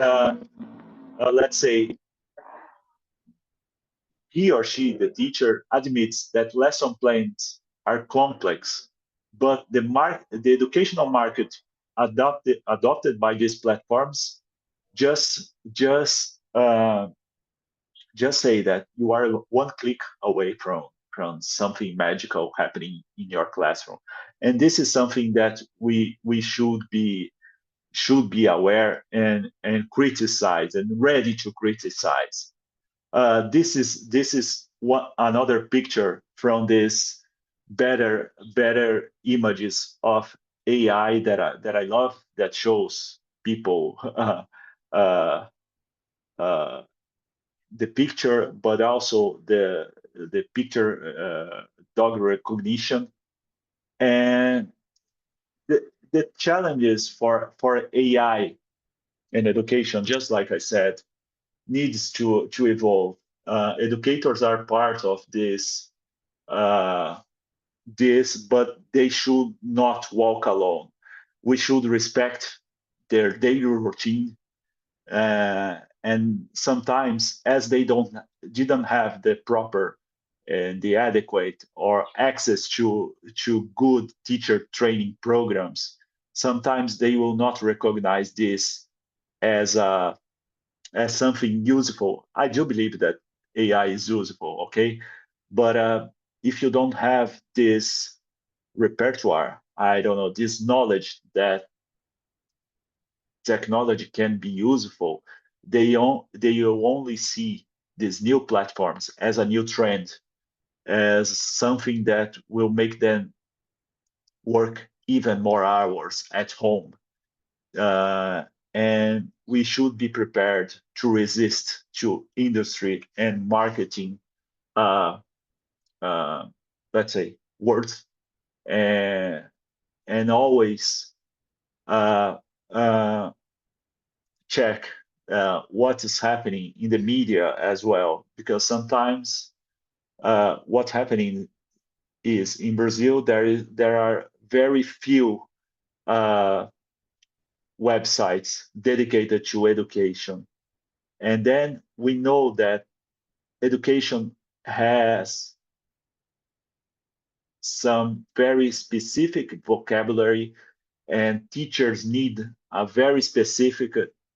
uh, let's say, he or she, the teacher, admits that lesson plans are complex, but the educational market adopted by these platforms just say that you are one click away from something magical happening in your classroom, and this is something that we should be aware and criticize and ready to criticize. This is another picture from this better images of AI that I love, that shows people uh, uh, the picture, but also the picture dog recognition, and the challenges for AI in education, just like I said, needs to evolve. Educators are part of uh, but they should not walk alone. We should respect their daily routine, and sometimes, as they didn't have the proper and the adequate or access to good teacher training programs, sometimes they will not recognize this as something useful. I do believe that AI is useful, okay, but if you don't have this repertoire, I don't know, this knowledge that technology can be useful, they will only see these new platforms as a new trend, as something that will make them work even more hours at home. Uh, and we should be prepared to resist to industry and marketing, uh, uh, let's say, words, and always uh, uh, check what is happening in the media as well, because sometimes what's happening is in Brazil, there are very few websites dedicated to education. And then we know that education has some very specific vocabulary, and teachers need a very specific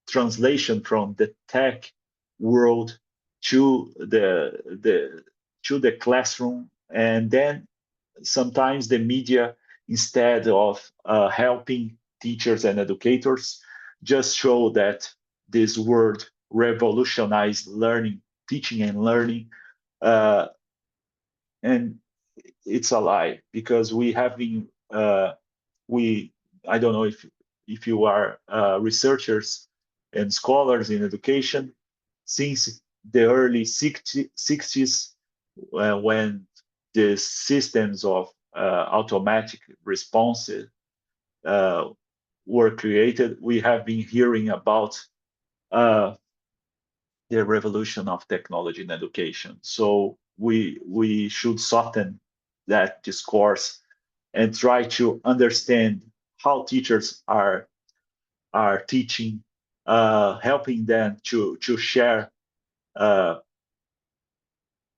translation from the tech world to the classroom. And then sometimes the media, instead of helping teachers and educators, just show that this word revolutionized learning, teaching and learning, uh, and it's a lie, because we have been we I don't know if you are researchers and scholars in education, since the early 60s, when the systems of automatic responses uh, were created, we have been hearing about uh, the revolution of technology in education. So we should soften that discourse and try to understand how teachers are teaching, helping them to share uh,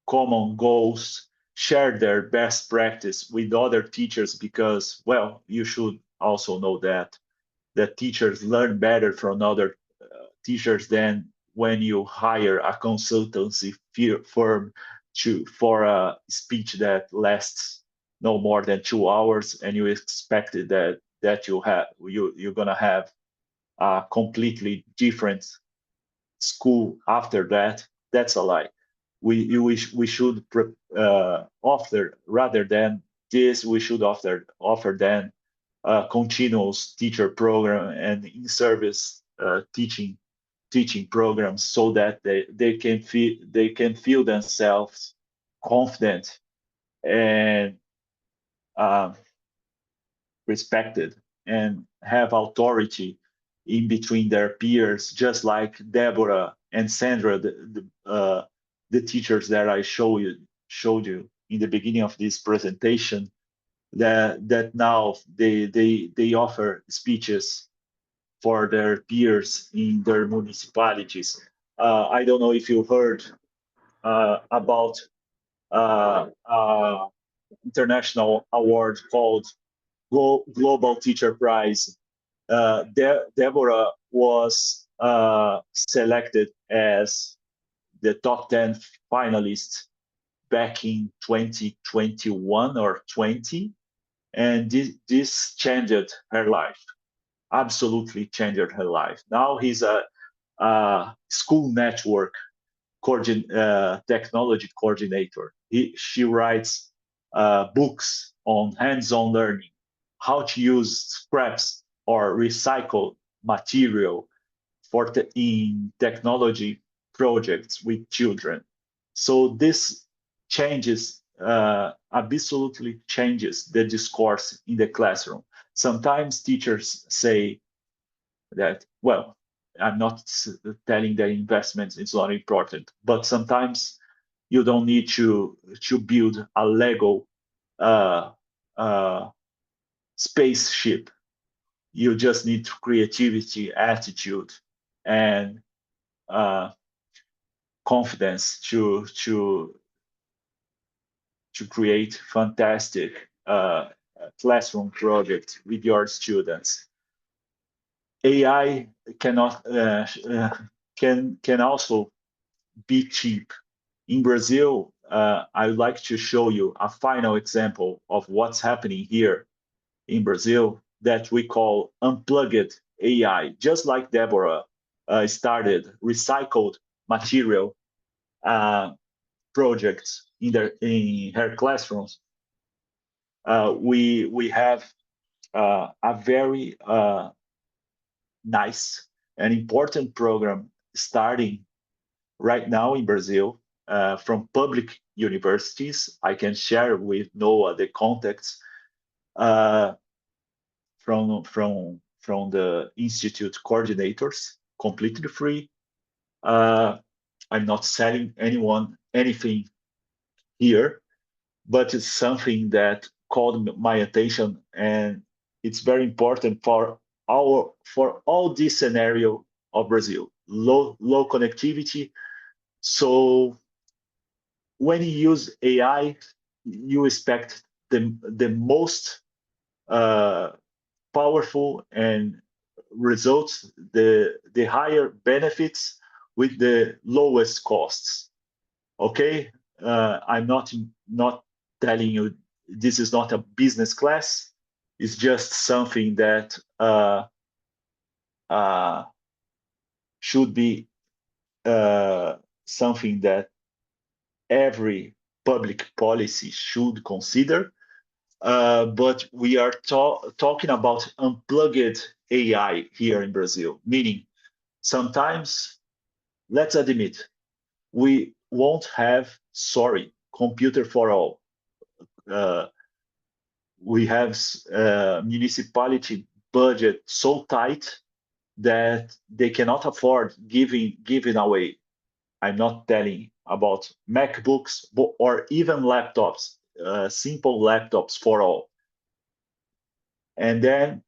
common goals, share their best practice with other teachers, because, well, you should also know that teachers learn better from other teachers than when you hire a consultancy firm for a speech that lasts no more than 2 hours, and you expect that you're gonna have a completely different school after that. That's a lie. We should offer, rather than this, we should offer then continuous teacher program and in-service teaching programs, so that they can feel themselves confident and uh, respected, and have authority in between their peers, just like Deborah and Sandra, the teachers that I showed you in the beginning of this presentation, that now they offer speeches for their peers in their municipalities. I don't know if you heard about international award called Global Teacher Prize. Deborah was selected as the top 10 finalist back in 2021 or 20, and this changed her life. Absolutely changed her life. Now he's a school network technology coordinator. She writes books on hands-on learning, how to use scraps or recycled material in technology projects with children. So this absolutely changes the discourse in the classroom. Sometimes teachers say that, well, I'm not telling that investment is not important, but sometimes you don't need to build a Lego uh, uh, spaceship. You just need creativity, attitude, and confidence to create fantastic classroom projects with your students. AI cannot can also be cheap. In Brazil, I would like to show you a final example of what's happening here in Brazil that we call unplugged AI. Just like Deborah started recycled material projects in her classrooms, we have a very nice and important program starting right now in Brazil from public universities. I can share with Noah the contacts uh, from the institute coordinators, completely free. I'm not selling anyone anything here, but it's something that called my attention, and it's very important for all this scenario of Brazil, low connectivity. So when you use AI, you expect the most uh, powerful and results, the higher benefits with the lowest costs. Okay, I'm not telling you this is not a business class. It's just something that uh, should be something that every public policy should consider. But we are talking about unplugged AI here in Brazil, meaning sometimes, let's admit, we won't have, sorry, computer for all. Uh, we have municipality budget so tight that they cannot afford giving away. I'm not telling about MacBooks or even laptops, simple laptops for all. And then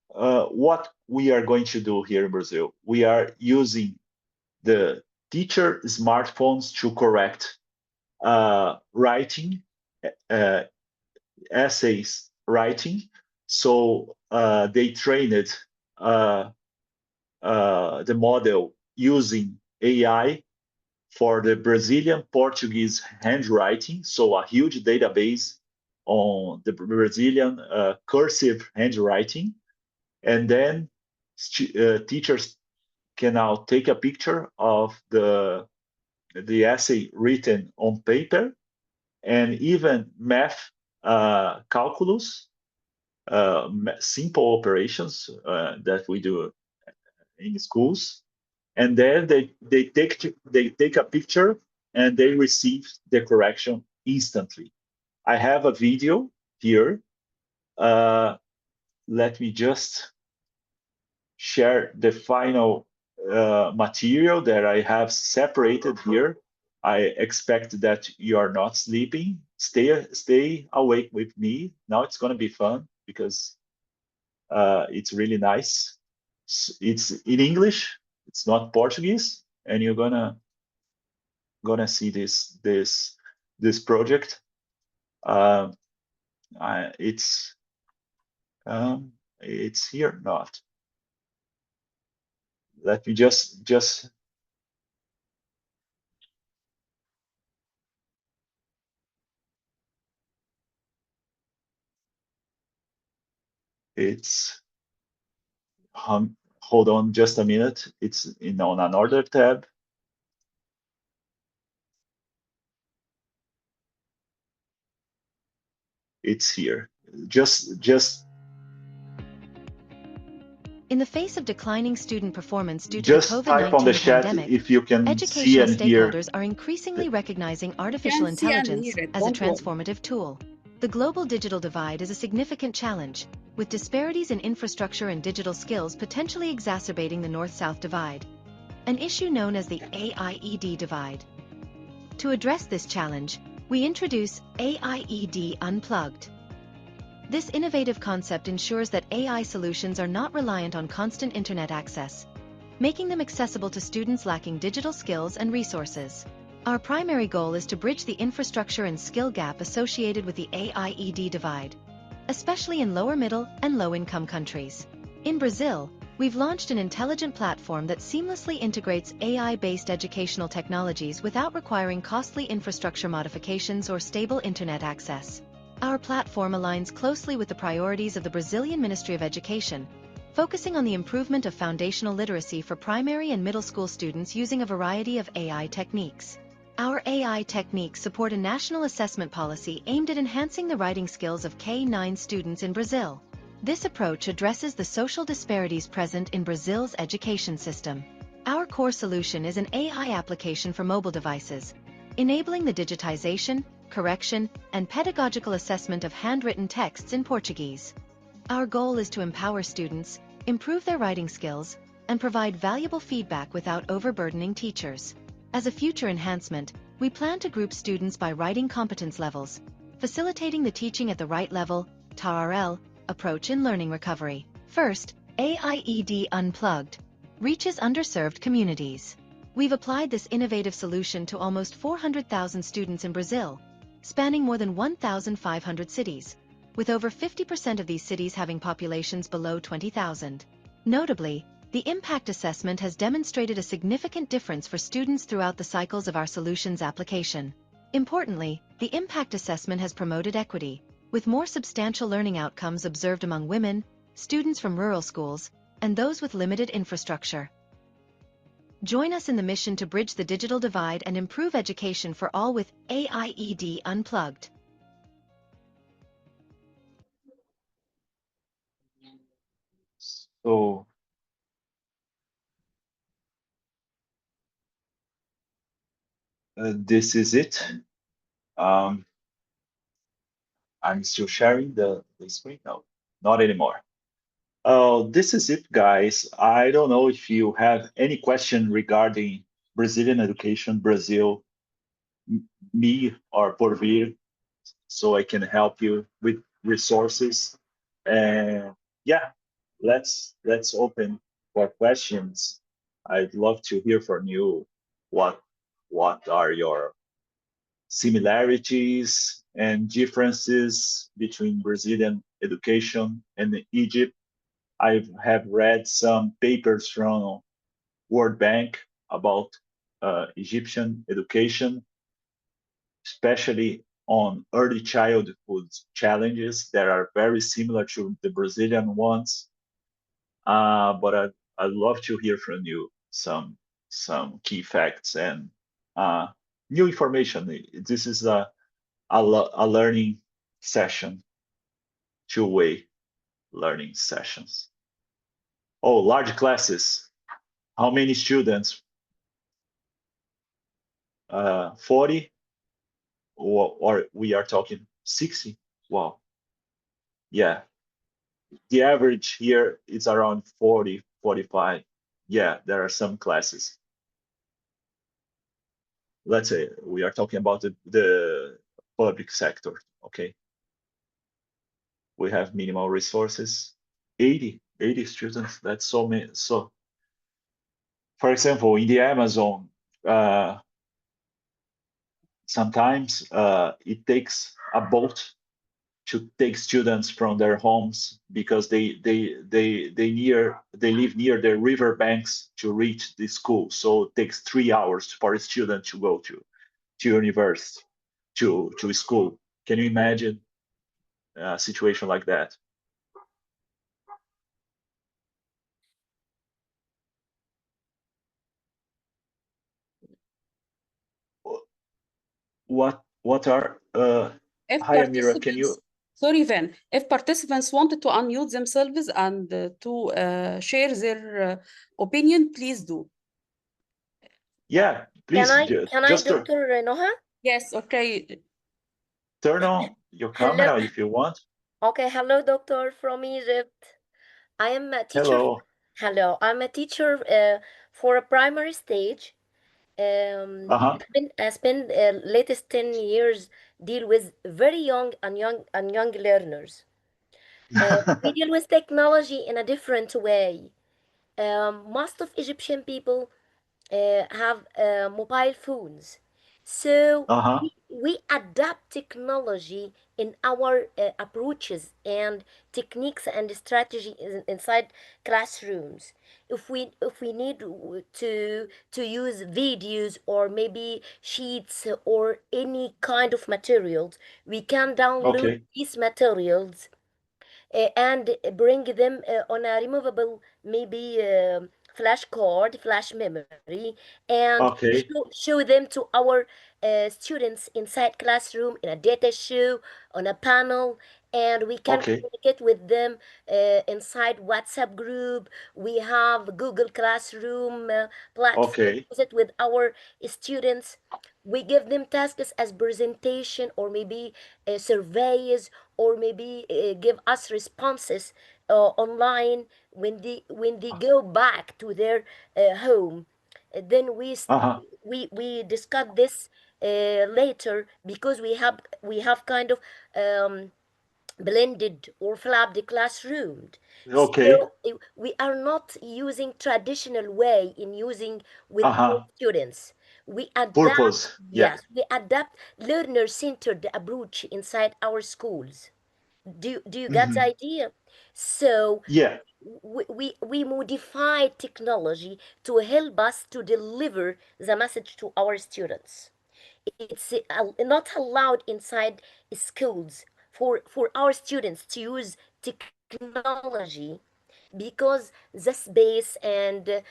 what we are going to do here in Brazil, we are using the teacher smartphones to correct writing, uh, essays writing. So they trained the model using AI for the Brazilian Portuguese handwriting. So a huge database on the Brazilian cursive handwriting. And then teachers can now take a picture of the essay written on paper, and even math calculus, simple operations that we do in schools. And then they take a picture and they receive the correction instantly. I have a video here. Let me just share the final material that I have separated here. I expect that you are not sleeping. Stay awake with me. Now it's going to be fun because it's really nice. It's in English. It's not Portuguese, and you're gonna see this project. Uh, it's it's here. Not. Let me just it's hold on just a minute. It's on another tab. It's here. Just In the face of declining student performance due to the just type on the COVID-19 chat pandemic, if you can see educational and hear. stakeholders are increasingly recognizing artificial Can see and intelligence hear it, as a don't worry. transformative tool. The global digital divide is a significant challenge, with disparities in infrastructure and digital skills potentially exacerbating the North-South divide, an issue known as the AIED divide. To address this challenge, we introduce AIED Unplugged. This innovative concept ensures that AI solutions are not reliant on constant internet access, making them accessible to students lacking digital skills and resources. Our primary goal is to bridge the infrastructure and skill gap associated with the AIED divide, especially in lower middle and low-income countries. In Brazil, we've launched an intelligent platform that seamlessly integrates AI-based educational technologies without requiring costly infrastructure modifications or stable internet access. Our platform aligns closely with the priorities of the Brazilian Ministry of Education, focusing on the improvement of foundational literacy for primary and middle school students using a variety of AI techniques. Our AI techniques support a national assessment policy aimed at enhancing the writing skills of K-9 students in Brazil. This approach addresses the social disparities present in Brazil's education system. Our core solution is an AI application for mobile devices, enabling the digitization, correction, and pedagogical assessment of handwritten texts in Portuguese. Our goal is to empower students, improve their writing skills, and provide valuable feedback without overburdening teachers. As a future enhancement, we plan to group students by writing competence levels, facilitating the teaching at the right level, TARL, approach in learning recovery. First, AIED Unplugged reaches underserved communities. We've applied this innovative solution to almost 400,000 students in Brazil, spanning more than 1,500 cities, with over 50% of these cities having populations below 20,000. Notably, the impact assessment has demonstrated a significant difference for students throughout the cycles of our solutions application. Importantly, the impact assessment has promoted equity, with more substantial learning outcomes observed among women, students from rural schools, and those with limited infrastructure. Join us in the mission to bridge the digital divide and improve education for all with AIED Unplugged. So this is it. I'm still sharing the screen. No, not anymore. This is it, guys. I don't know if you have any question regarding Brazilian education, Brazil, me, or Porvir, so I can help you with resources. And yeah, let's open for questions. I'd love to hear from you. What are your similarities and differences between Brazilian education and Egypt? I have read some papers from World Bank about Egyptian education, especially on early childhood challenges that are very similar to the Brazilian ones. But I'd love to hear from you some key facts and new information. This is a learning session, two-way learning sessions. Oh, large classes. How many students? 40, or we are talking 60? Wow. Yeah. The average here is around 40, 45. Yeah, there are some classes. Let's say we are talking about the public sector, okay? We have minimal resources, 80 students. That's so many. So, for example, in the Amazon, sometimes it takes a boat to take students from their homes because they live near the river banks to reach the school. So it takes 3 hours for a student to go to university, to school. Can you imagine a situation like that? What are If hi Amira, can you? participants, sorry, Van, if participants wanted to unmute themselves and to share their opinion, please do. Yeah, please Can I, just Dr. Noha? Yes, okay. turn on your Hello. camera if you want. Okay, hello, doctor from Egypt. I am a teacher. Hello. Hello, I'm a teacher for a primary stage. Uh-huh. I spent latest 10 years deal with very young learners. We deal with technology in a different way. Most of Egyptian people have mobile phones. So Uh-huh. we adapt technology in our approaches and techniques and strategy inside classrooms. If we need to use videos or maybe sheets or any kind of materials, we can download Okay. these materials and bring them on a removable maybe flash card, flash memory, and Okay. show them to our students inside classroom in a data show on a panel, and we can Okay. communicate with them inside WhatsApp group. We have Google Classroom platform. Okay. Use it with our students. We give them tasks as presentation or maybe surveys or maybe give us responses online when they go back to their home. Then Uh-huh. we discuss this later, because we have kind of blended or flapped classroom. Okay. So we are not using traditional way in using with our Uh-huh. students. We adapt, Purpose. Yeah. yes, we adapt learner-centered approach inside our schools. Do you get the Mhm. idea? So Yeah. we modify technology to help us to deliver the message to our students. It's not allowed inside schools for our students to use technology because the space and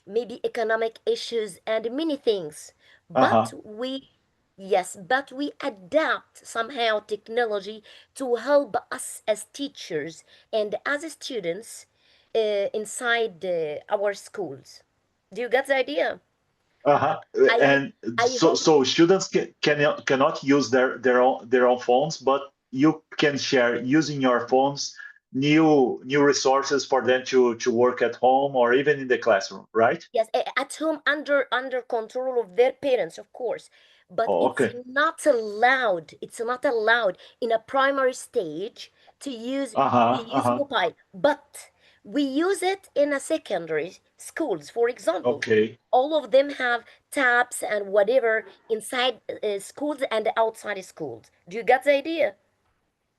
maybe economic issues and many things. But Uh-huh. but we adapt somehow technology to help us as teachers and as students inside our schools. Do you get the idea? Uh-huh. I hope And I so hope so students cannot use their own phones, but you can share using your phones new resources for them to work at home or even in the classroom, right? yes, at home under control of their parents, of course, but Oh, okay. it's not allowed in a primary stage to Uh-huh. use Uh-huh. mobile, but we use it in a secondary schools, for example. Okay. All of them have tabs and whatever inside schools and outside schools. Do you get the idea?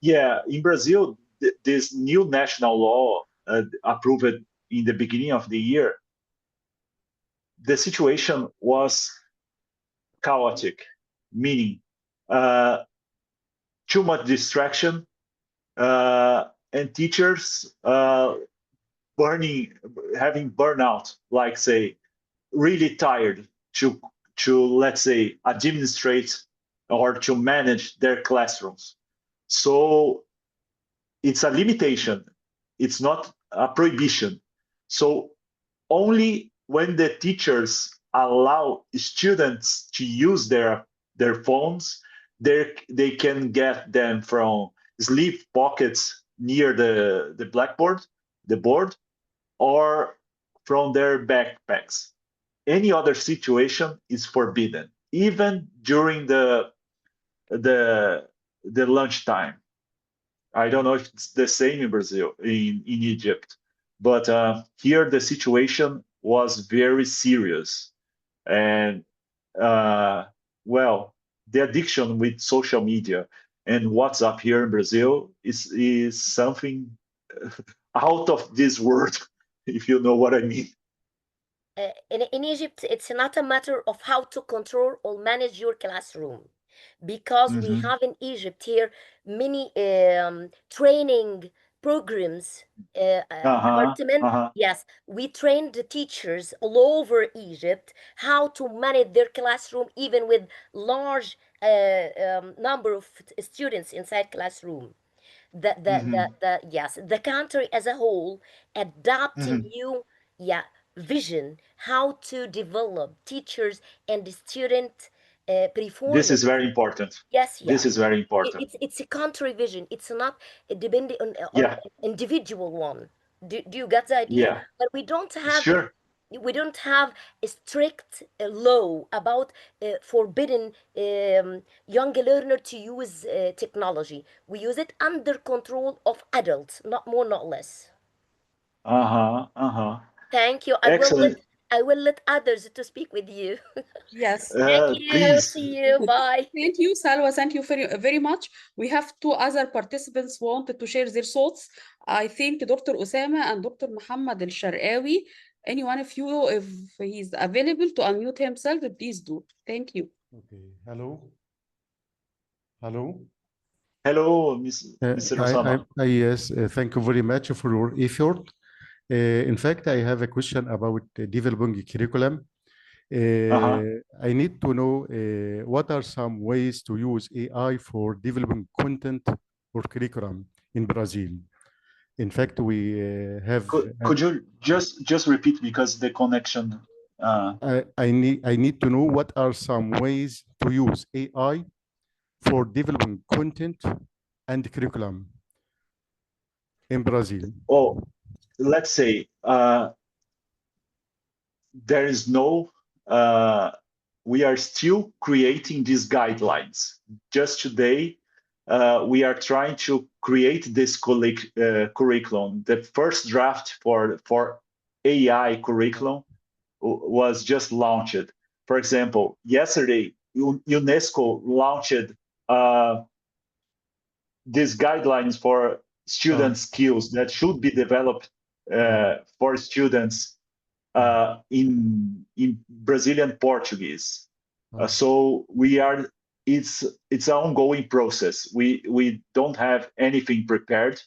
Yeah, in Brazil, this new national law approved in the beginning of the year, the situation was chaotic, meaning uh, too much distraction and teachers burning, having burnout, like say, really tired to let's say administrate or to manage their classrooms. So it's a limitation. It's not a prohibition. So only when the teachers allow students to use their phones, they can get them from sleeve pockets near the blackboard, the board, or from their backpacks. Any other situation is forbidden, even during the the lunchtime. I don't know if it's the same in Brazil, in Egypt, but here the situation was very serious. And well, the addiction with social media and WhatsApp here in Brazil is something out of this world, if you know what I mean. In Egypt, it's not a matter of how to control or manage your classroom, because we Hmm. have in Egypt here many training programs. Uh-huh. Department, Uh-huh. yes, we train the teachers all over Egypt how to manage their classroom, even with large number of students inside classroom. Hmm. The country as a whole adopting Hmm. new vision how to develop teachers and student This is performance. very important. Yes, This is yes. very important. It's a country vision. It's not depending on Yeah. individual one. Do you get the idea? Yeah. But Sure. we don't have a strict law about forbidden young learner to use technology. We use it under control of adults, not more, not less. Uh-huh. Uh-huh. Thank you. Excellent. I will let others to speak with you. Yes. Thank you. Please. See you. Bye. Thank you, Salwa. Thank you very much. We have two other participants wanted to share their thoughts. I think Dr. Osama and Dr. Muhammad Al-Sharqawi. Any one of you, if he's available to unmute himself, please do. Thank you. Okay. Hello. Hello. Hello, Mr. Osama. Yes. Thank you very much for your effort. In fact, I have a question about developing curriculum. Uh-huh. I need to know what are some ways to use AI for developing content or curriculum in Brazil. In fact, we have. Could you just repeat because the connection I need to know what are some ways to use AI for developing content and curriculum in Brazil. oh, let's say there is no we are still creating these guidelines. Just today, we are trying to create this curriculum. The first draft for AI curriculum was just launched. For example, yesterday, UNESCO launched these guidelines for student skills that should be developed for students in Brazilian Portuguese. So we are. It's an ongoing process. We don't have anything prepared,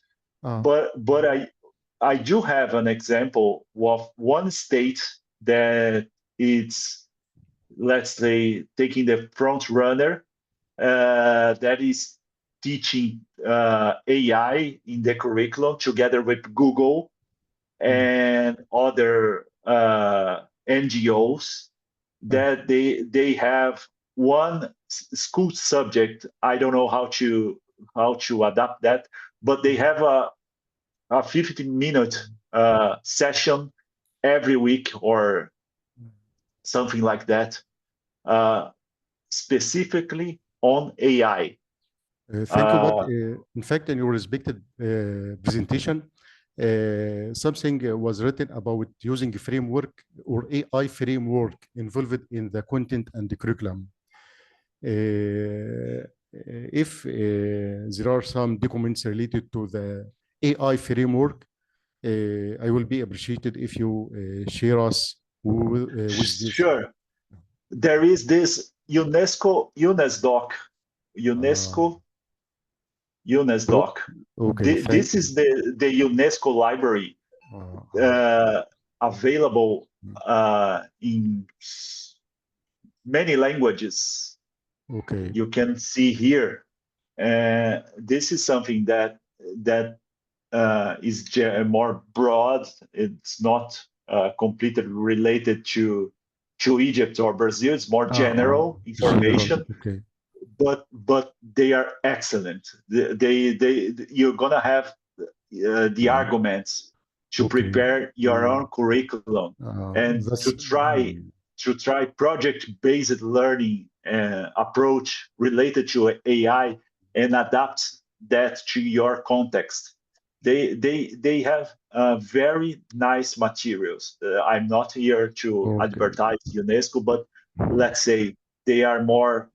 but I do have an example of one state that it's, let's say, taking the front runner, that is teaching AI in the curriculum together with Google and other NGOs, that they have one school subject. I don't know how to adapt that, but they have a 15-minute session every week or something like that, specifically on AI. Thank you. But in fact, in your respected presentation, something was written about using a framework or AI framework involved in the content and the curriculum. If there are some documents related to the AI framework, I will be appreciated if you share us with this. Sure. There is this UNESCO Okay, this is the UNESCO library available in many languages. Okay. You can see here. This is something that is more broad. It's not completely related to Egypt or Brazil. It's more general information. Okay. But they are excellent. You're gonna have the arguments to prepare your own curriculum and to try project-based learning approach related to AI and adapt that to your context. They have very nice materials. I'm not here to advertise UNESCO, but let's say they are more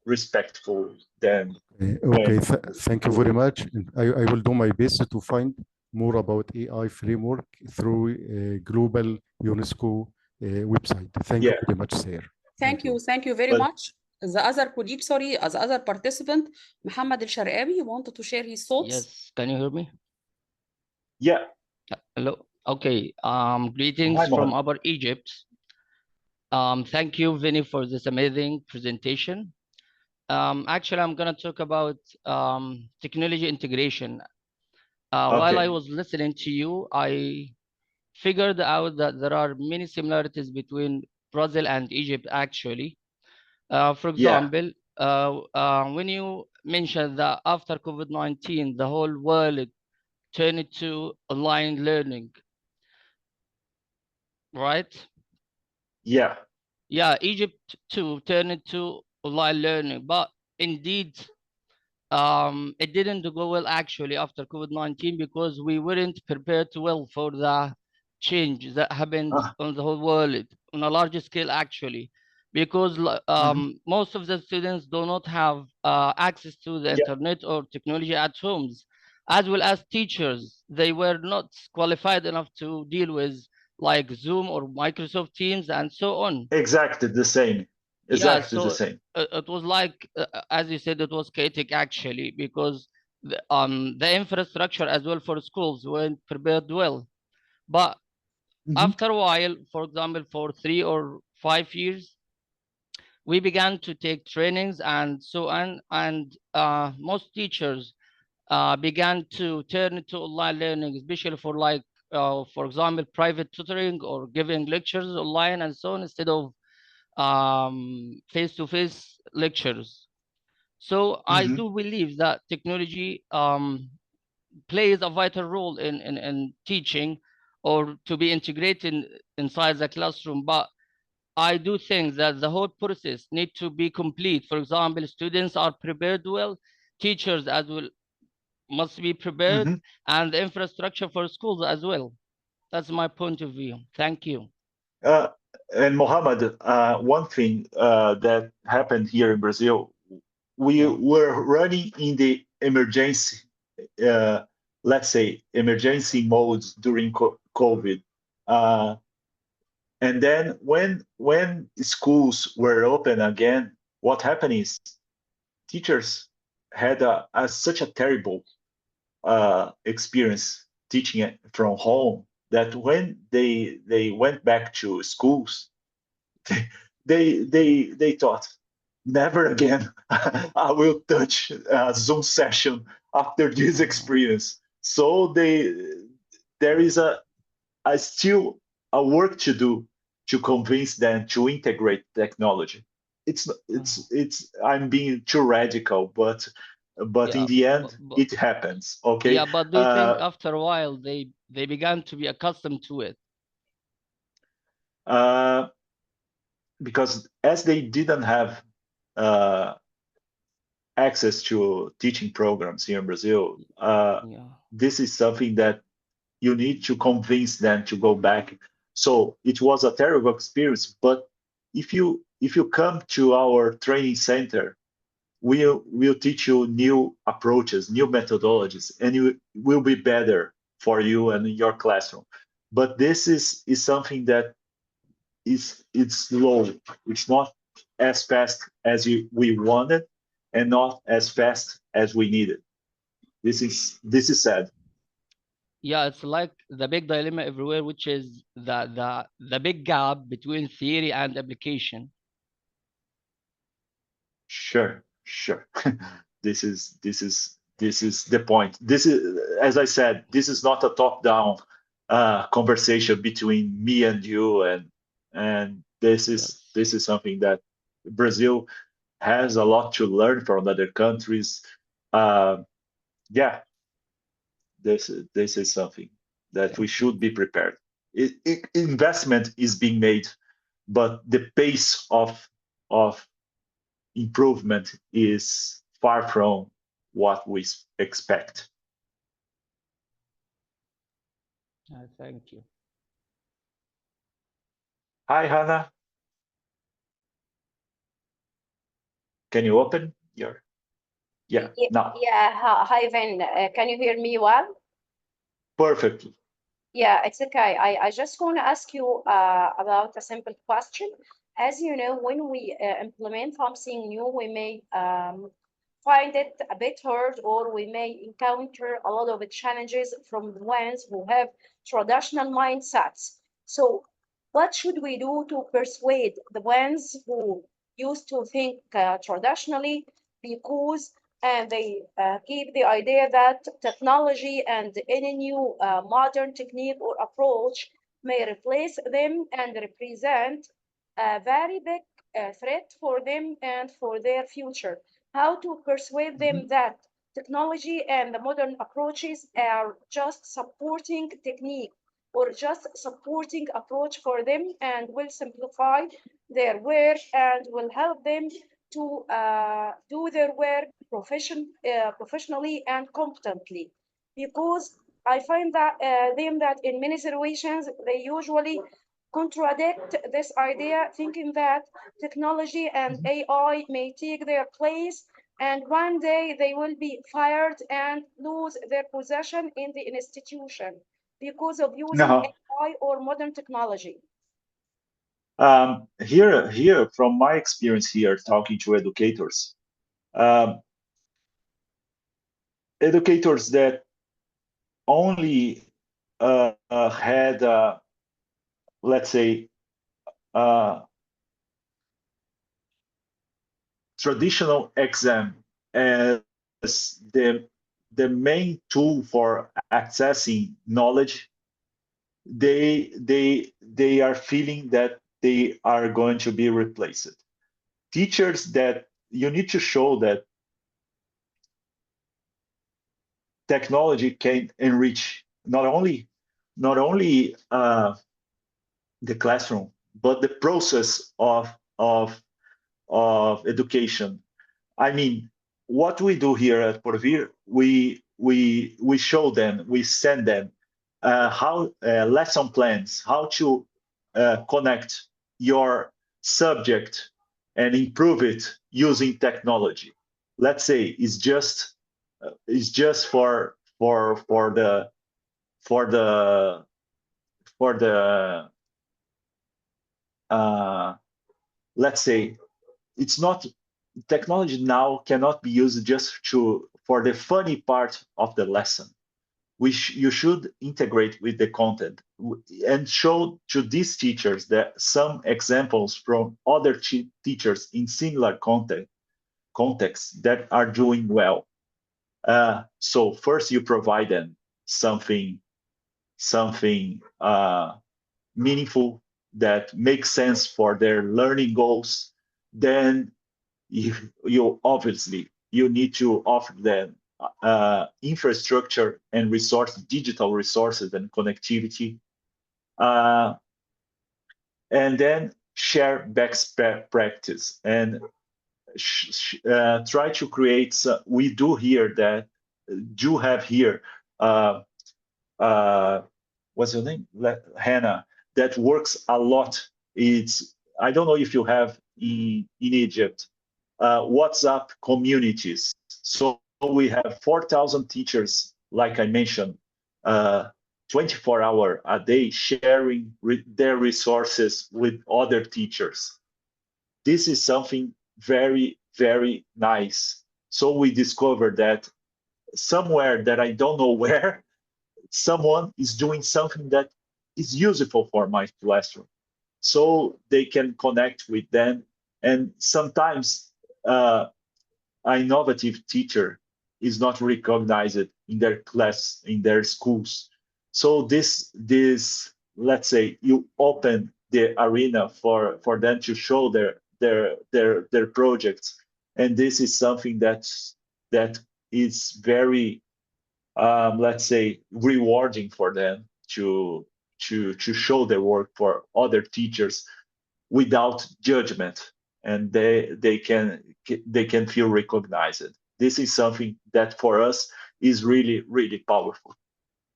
respectful than. Okay, thank you very much. I will do my best to find more about AI framework through a global UNESCO website. Thank you very much, sir. Thank you very much. The other colleague, sorry, as other participant, Muhammad Al-Sharqawi, wanted to share his thoughts. Yes, can you hear me? Yeah. Hello. Okay. Greetings Hi, from Mohammed. Upper Egypt. Thank you, Vinny, for this amazing presentation. Actually, I'm gonna talk about technology integration. While I was listening to you, I figured out that there are many similarities between Brazil and Egypt, actually. For example, when you mentioned that after COVID-19, the whole world turned to online learning, right? Yeah. Yeah, Egypt too turned to online learning, but indeed, it didn't go well actually after COVID-19 because we weren't prepared well for the change that happened on the whole world on a larger scale actually, because most of the students do not have access to the internet or technology at homes, as well as teachers. They were not qualified enough to deal with like Zoom or Microsoft Teams and so on. Exactly the same. Exactly the same. It was like, as you said, it was chaotic actually, because the infrastructure as well for schools weren't prepared well. But after a while, for example, for 3 or 5 years, we began to take trainings and so on, and most teachers began to turn to online learning, especially for like, for example, private tutoring or giving lectures online and so on, instead of face-to-face lectures. So I do believe that technology plays a vital role in teaching or to be integrated inside the classroom. But I do think that the whole process need to be complete. For example, students are prepared well, teachers as well must be prepared, Mhm. and the infrastructure for schools as well. That's my point of view. Thank you. Uh, and Mohammed, one thing that happened here in Brazil, we Yeah. were running in the emergency, uh, let's say, emergency modes during COVID. Uh, and then when schools were open again, what happened is teachers had such a terrible experience teaching it from home that when they went back to schools, they thought never again I will touch a Zoom session after this experience. So there is a still a work to do to convince them to integrate technology. It's I'm being too radical, but in Yeah, the but, end but it happens. Okay. yeah, but do you think after a while they began to be accustomed to it? Uh, because as they didn't have uh, access to teaching programs here in Brazil, Yeah. this is something that you need to convince them to go back. So it was a terrible experience. But if you come to our training center, we'll teach you new approaches, new methodologies, and it will be better for you and your classroom. But this is something that it's slow. It's not as fast as we wanted, and not as fast as we needed. This is sad. Yeah, it's like the big dilemma everywhere, which is the big gap between theory and application. Sure, sure. This is the point. This is, as I said, this is not a top-down conversation between me and you, and this is Yes. this is something that Brazil has a lot to learn from other countries. Uh, yeah, this is something that we Thank you. should be prepared. Investment is being made, but the pace of improvement is far from what we expect. Thank you. Hi, Hannah. Can you open your? Yeah, now Yeah, hi, Vin. Can you hear me well? perfectly. Yeah, it's okay. I just want to ask you about a simple question. As you know, when we implement something new, we may find it a bit hard, or we may encounter a lot of challenges from the ones who have traditional mindsets. So, what should we do to persuade the ones who used to think traditionally, because and they keep the idea that technology and any new modern technique or approach may replace them and represent a very big threat for them and for their future? How to persuade them Mhm. that technology and the modern approaches are just supporting technique or just supporting approach for them and will simplify their work and will help them to do their work professionally and competently, because I find that them that in many situations they usually contradict this idea, thinking that technology and Mhm. AI may take their place and one day they will be fired and lose their position in the institution because of using No, AI or modern technology. here from my experience here talking to educators, um, educators that only had, let's say, uh, traditional exam as the main tool for accessing knowledge, they are feeling that they are going to be replaced. Teachers that you need to show that technology can enrich not only the classroom, but the process of education. I mean, what we do here at Porvir, we show them, we send them how lesson plans, how to connect your subject and improve it using technology. Let's say it's just for the let's say it's not, technology now cannot be used just for the funny part of the lesson. You should integrate with the content and show to these teachers that some examples from other teachers in similar contexts that are doing well. So first you provide them something meaningful that makes sense for their learning goals. Then you obviously you need to offer them infrastructure and digital resources and connectivity, and then share best practice and try to create. We do have here. What's your name? Hannah. That works a lot. I don't know if you have in Egypt WhatsApp communities. So we have 4,000 teachers, like I mentioned, 24 hours a day, sharing their resources with other teachers. This is something very, very nice. So we discovered that somewhere that I don't know where, someone is doing something that is useful for my classroom. So they can connect with them. And sometimes an innovative teacher is not recognized in their class, in their schools. So this let's say you open the arena for them to show their projects. And this is something that is very let's say rewarding for them to show their work for other teachers without judgment, and they can feel recognized. This is something that for us is really, really powerful.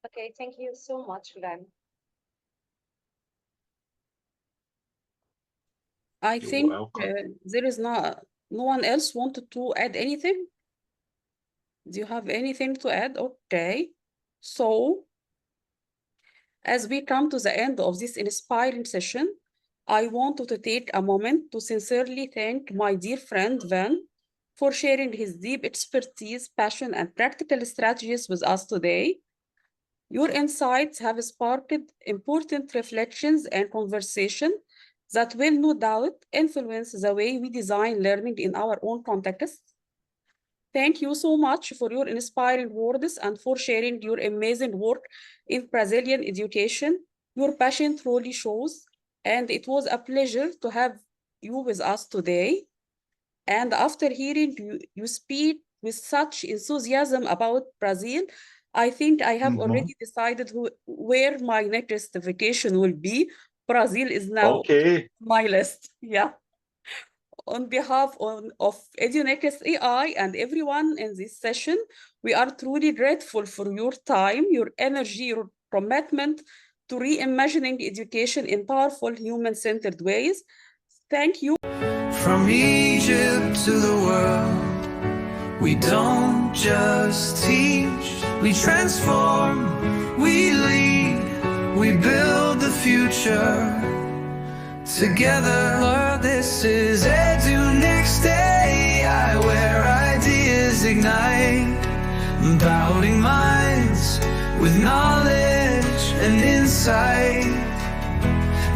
Okay, thank you so much, Glenn. I You're think welcome. there is no one else wanted to add anything. Do you have anything to add? Okay. So, as we come to the end of this inspiring session, I want to take a moment to sincerely thank my dear friend Van for sharing his deep expertise, passion, and practical strategies with us today. Your insights have sparked important reflections and conversation that will no doubt influence the way we design learning in our own contexts. Thank you so much for your inspiring words and for sharing your amazing work in Brazilian education. Your passion truly shows, and it was a pleasure to have you with us today. And after hearing you speak with such enthusiasm about Brazil, I think I have already decided where my next vacation will be. Brazil is now Okay. my list. Yeah. On behalf of Edu-Next-AI and everyone in this session, we are truly grateful for your time, your energy, your commitment to reimagining education in powerful human-centered ways. Thank you. From Egypt to the world, we don't just teach, we transform, we lead, we build the future together. This is Edu-Next-AI, where ideas ignite, empowering minds with knowledge and insight.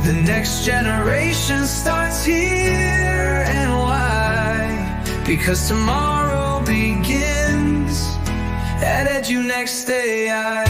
The next generation starts here, and why? Because tomorrow begins at Edu-Next-AI.